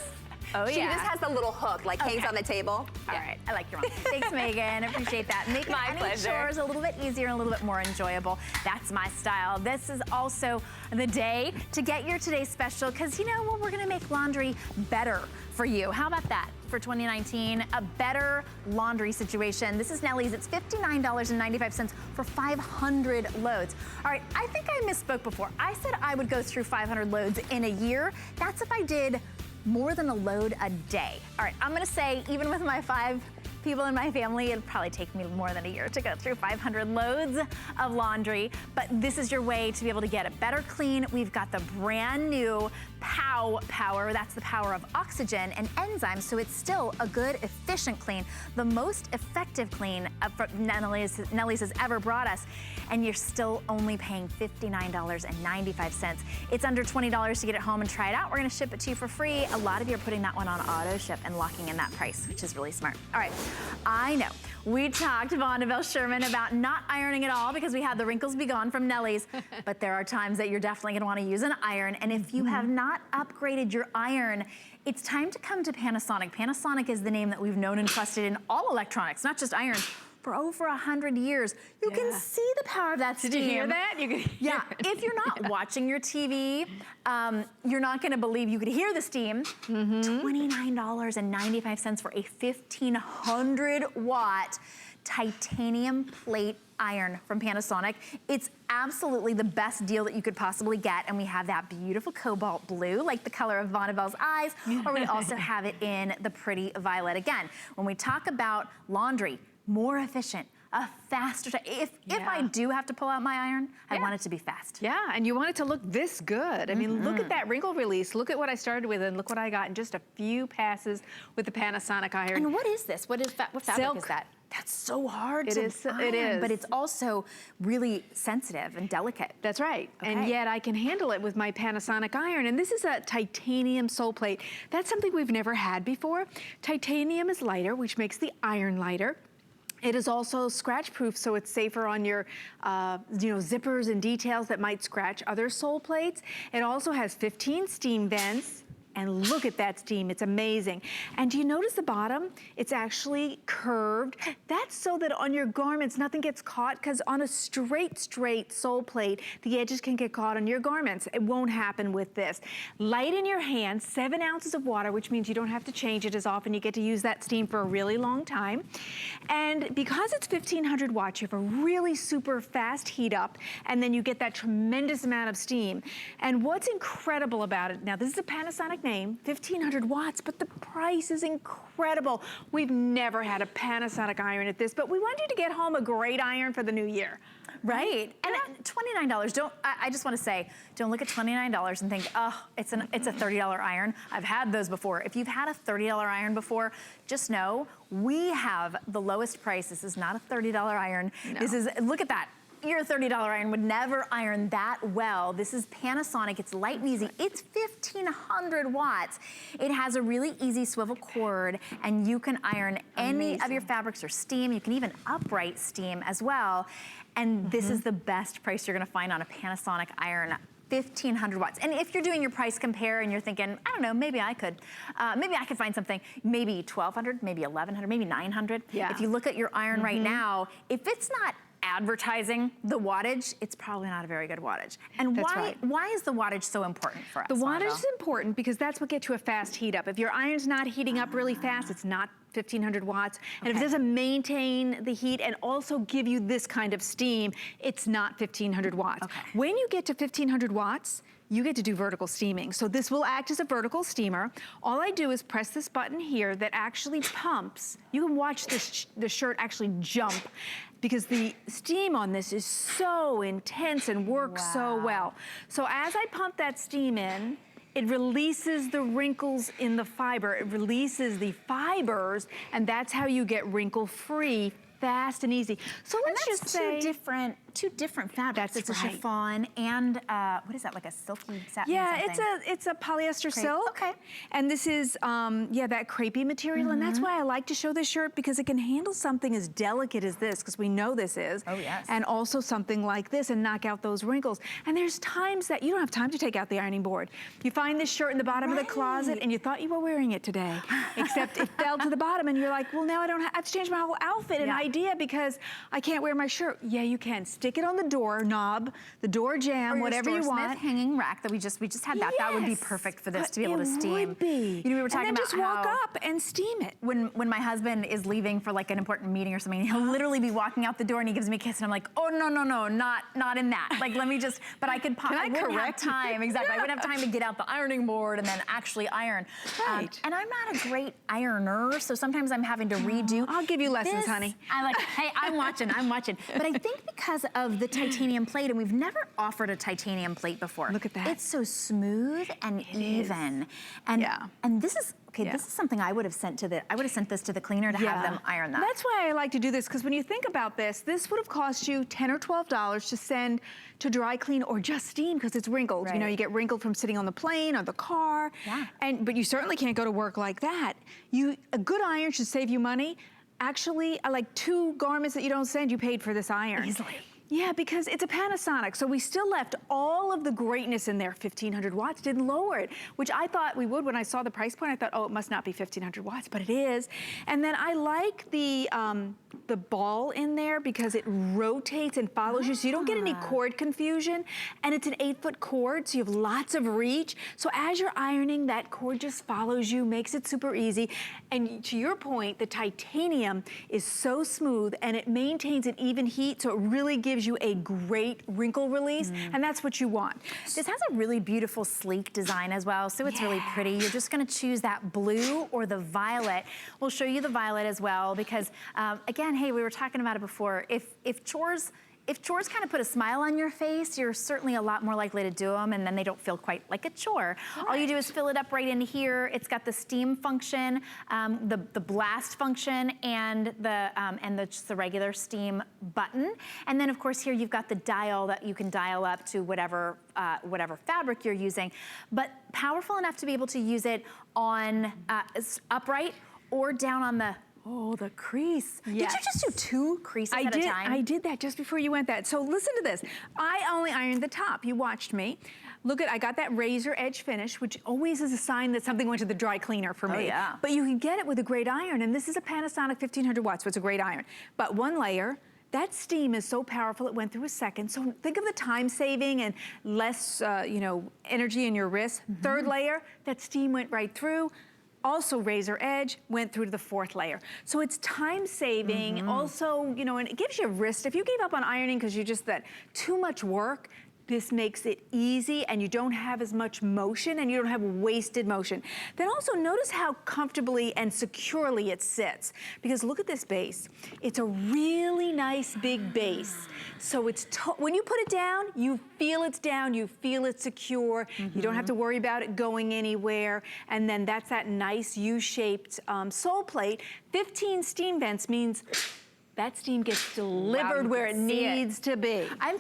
Oh, she just has the little hook, like hangs on the table. All right, I like your mom. Thanks, Megan. Appreciate that. Make my any pleasure. chores a little bit easier and a little bit more enjoyable. That's my style. This is also the day to get your today's special because you know what? We're going to make laundry better for you. How about that? For 2019, a better laundry situation. This is Nellie's. It's $59.95 for 500 loads. All right, I think I misspoke before. I said I would go through 500 loads in a year. That's if I did more than a load a day. All right, I'm gonna say even with my 5 people in my family, it'll probably take me more than a year to go through 500 loads of laundry, but this is your way to be able to get it better clean. We've got the brand new Power. That's the power of oxygen and enzymes, so it's still a good, efficient clean, the most effective clean Nellie's has ever brought us, and you're still only paying $59.95. It's under $20 to get it home and try it out. We're gonna ship it to you for free. A lot of you are putting that one on auto ship and locking in that price, which is really smart. All right, I know. We talked, Vonneval Sherman, about not ironing at all because we had the wrinkles be gone from Nellie's, but there are times that you're definitely gonna wanna use an iron, and if you have not upgraded your iron, it's time to come to Panasonic. Panasonic is the name that we've known and trusted in all electronics, not just irons, for over 100 years. You can see the power of that steam. Did you hear that? Yeah, if you're not watching your TV, you're not gonna believe you could hear the steam. $29.95 for a 1,500 watt titanium plate iron from Panasonic. It's absolutely the best deal that you could possibly get, and we have that beautiful cobalt blue, like the color of Vonneval's eyes, or we also have it in the pretty violet. Again, when we talk about laundry, more efficient, a faster time. If I do have to pull out my iron, I want it to be fast. Yeah, and you want it to look this good. I mean, look at that wrinkle release. Look at what I started with, and look what I got in just a few passes with the Panasonic iron. And what is this? What fabric is that? That's so hard to iron, it is. but it's also really sensitive and delicate. That's right. Okay. And yet I can handle it with my Panasonic iron. And this is a titanium sole plate. That's something we've never had before. Titanium is lighter, which makes the iron lighter. It is also scratch proof, so it's safer on your zippers and details that might scratch other sole plates. It also has 15 steam vents. And look at that steam, it's amazing. And do you notice the bottom? It's actually curved. That's so that on your garments, nothing gets caught, because on a straight sole plate, the edges can get caught on your garments. It won't happen with this. Light in your hand, 7 ounces of water, which means you don't have to change it as often. You get to use that steam for a really long time. And because it's 1,500 watts, you have a really super fast heat up, and then you get that tremendous amount of steam. And what's incredible about it, now this is a Panasonic name, 1,500 watts, but the price is incredible. We've never had a Panasonic iron at this, but we want you to get home a great iron for the new year. Right, and $29, I just wanna say, don't look at $29 and think, oh, it's a $30 iron. I've had those before. If you've had a $30 iron before, just know, we have the lowest price. This is not a $30 iron. No. This is, look at that. Your $30 iron would never iron that well. This is Panasonic, it's light and easy. It's 1,500 watts. It has a really easy swivel cord, and you can iron any of your fabrics or steam. You can even upright steam as well. And this is the best price you're gonna find on a Panasonic iron. 1,500 watts. And if you're doing your price compare and you're thinking, I don't know, maybe I could find something, maybe 1,200, maybe 1,100, maybe 900. Yeah. If you look at your iron right now, if it's not advertising the wattage, it's probably not a very good wattage. And why is the wattage so important for us? The wattage is important because that's what gets you a fast heat up. If your iron's not heating up really fast, it's not 1,500 watts. And if it doesn't maintain the heat and also give you this kind of steam, it's not 1,500 watts. Okay. When you get to 1,500 watts, you get to do vertical steaming. So this will act as a vertical steamer. All I do is press this button here that actually pumps. You can watch the shirt actually jump, because the steam on this is so intense and works so well. So as I pump that steam in, it releases the wrinkles in the fiber. It releases the fibers, and that's how you get wrinkle-free, fast and easy. So let's just say two different fabrics. That's it's a chiffon and what is that, like a silky satin? Yeah, something? it's a polyester Crepe. silk. Okay. And this is that crepey material, and that's why I like to show this shirt, because it can handle something as delicate as this, because we know this is. Oh yes. And also something like this, and knock out those wrinkles. And there's times that you don't have time to take out the ironing board. You find this shirt in the bottom of the closet, and you thought you were wearing it today, except it fell to the bottom, and you're like, well, now I have to change my whole outfit and idea because I can't wear my shirt. Yeah, you can. Stick it on the door knob, the door jamb, whatever you want. Hanging rack that we just had that. Yes. That would be perfect for this to be able to steam. It would be. You know, we were talking and then about just walk up and steam it. When my husband is leaving for like an important meeting or something, he'll literally be walking out the door and he gives me a kiss and I'm like, oh no, not in that. Like let me just, but I could pop. I wouldn't have time. Exactly. I wouldn't have time to get out the ironing board and then actually iron. Right. And I'm not a great ironer, so sometimes I'm having to redo. I'll give you lessons, honey. I like, hey, I'm watching. But I think because of the titanium plate, and we've never offered a titanium plate before. Look at that. It's so smooth and even. And this is, this is something I would have sent this to the cleaner to have them iron that. That's why I like to do this, because when you think about this would have cost you $10 or $12 to send to dry clean or just steam, because it's wrinkled. Right. You know, you get wrinkled from sitting on the plane or the car. Yeah. But you certainly can't go to work like that. A good iron should save you money. Actually, like 2 garments that you don't send, you paid for this iron. Easily. Yeah, because it's a Panasonic, so we still left all of the greatness in there. 1,500 watts, didn't lower it, which I thought we would when I saw the price point. I thought, oh, it must not be 1,500 watts, but it is. And then I like the ball in there because it rotates and follows you, so you don't get any cord confusion. And it's an 8-foot cord, so you have lots of reach. So as you're ironing, that cord just follows you, makes it super easy. And to your point, the titanium is so smooth and it maintains an even heat, so it really gives you a great wrinkle release, and that's what you want. This has a really beautiful sleek design as well, so it's really pretty. You're just gonna choose that blue or the violet. We'll show you the violet as well, because again, hey, we were talking about it before. If chores kind of put a smile on your face, you're certainly a lot more likely to do them, and then they don't feel quite like a chore. All you do is fill it up right into here. It's got the steam function, the blast function, and just the regular steam button. And then of course here you've got the dial that you can dial up to whatever fabric you're using, but powerful enough to be able to use it on upright or down on the crease. Yes. Did you just do 2 creases at a time? I did that just before you went that. So listen to this. I only ironed the top. You watched me. Look I got that razor edge finish, which always is a sign that something went to the dry cleaner for me. Oh, yeah. But you can get it with a great iron, and this is a Panasonic 1,500 watts, so it's a great iron. But 1 layer, that steam is so powerful, it went through a second. So think of the time saving and less, energy in your wrist. 3rd layer, that steam went right through. Also razor edge, went through to the 4th layer. So it's time saving, also, and it gives you a wrist. If you gave up on ironing because you just that too much work, this makes it easy and you don't have as much motion and you don't have wasted motion. Then also notice how comfortably and securely it sits, because look at this base. It's a really nice big base. So it's when you put it down, you feel it's down, you feel it's secure. You don't have to worry about it going anywhere. And then that's that nice U-shaped sole plate. 15 steam vents means that steam gets delivered where it needs to be. I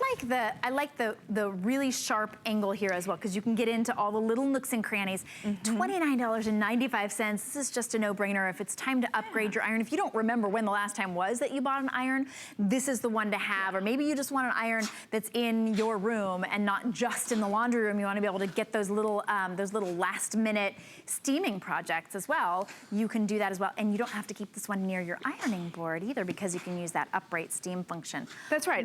like the really sharp angle here as well, because you can get into all the little nooks and crannies. $29.95. This is just a no-brainer. If it's time to upgrade your iron, if you don't remember when the last time was that you bought an iron, this is the one to have. Or maybe you just want an iron that's in your room and not just in the laundry room. You want to be able to get those little last-minute steaming projects as well. You can do that as well, and you don't have to keep this one near your ironing board either, because you can use that upright steam function. That's right.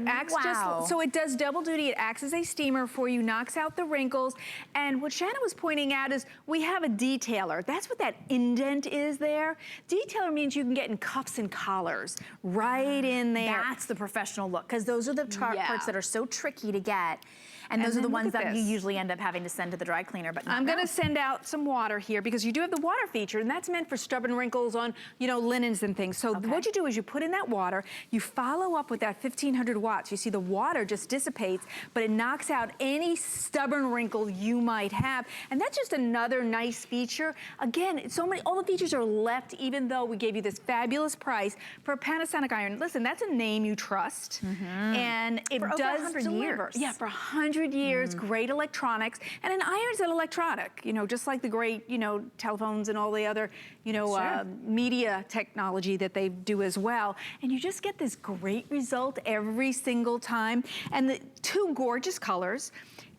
So it does double duty. It acts as a steamer for you, knocks out the wrinkles. And what Shannon was pointing out is we have a detailer. That's what that indent is there. Detailer means you can get in cuffs and collars right in there. That's the professional look, because those are the parts that are so tricky to get. And those are the then look ones at that you this. usually end up having to send to the dry cleaner, but not I'm gonna now. send out some water here because you do have the water feature, and that's meant for stubborn wrinkles on, you know, linens and things. So what you do is you put in that water, you follow up with that 1500 watts. You see the water just dissipates, but it knocks out any stubborn wrinkle you might have. And that's just another nice feature. Again, all the features are left, even though we gave you this fabulous price for a Panasonic iron. Listen, that's a name you trust, and it For over does 100 deliver. years. Yeah, for 100 years, great electronics, and an iron's an electronic, you know, just like the great, you know, telephones and all the other, you know, media technology that they do as well. And you just get this great result every single time. And the two gorgeous colors.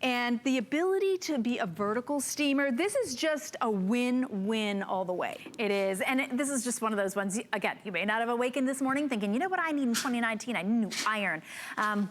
And the ability to be a vertical steamer, this is just a win-win all the way. It is, and this is just one of those ones, again, you may not have awakened this morning thinking, you know what I need in 2019? I need a new iron.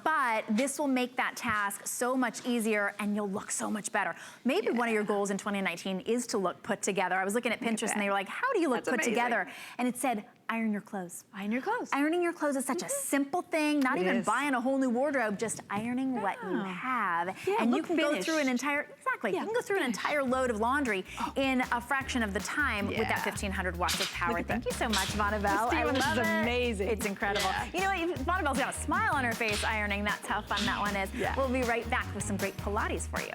But this will make that task so much easier and you'll look so much better. Maybe one of your goals in 2019 is to look put together. I was looking at Pinterest and they were like, how do you look put together? And it said, iron your clothes. Iron your clothes. Ironing your clothes is such a simple thing, not even buying a whole new wardrobe, just ironing what you have. Yeah, and you look can go finished. through an entire, you can go through an entire load of laundry in a fraction of the time with that 1500 watts of power. Thank you so much, Vonabelle. This I love is it. amazing. It's incredible. You know what, Vonabelle's got a smile on her face ironing. That's how fun that one is. We'll be right back with some great Pilates for you.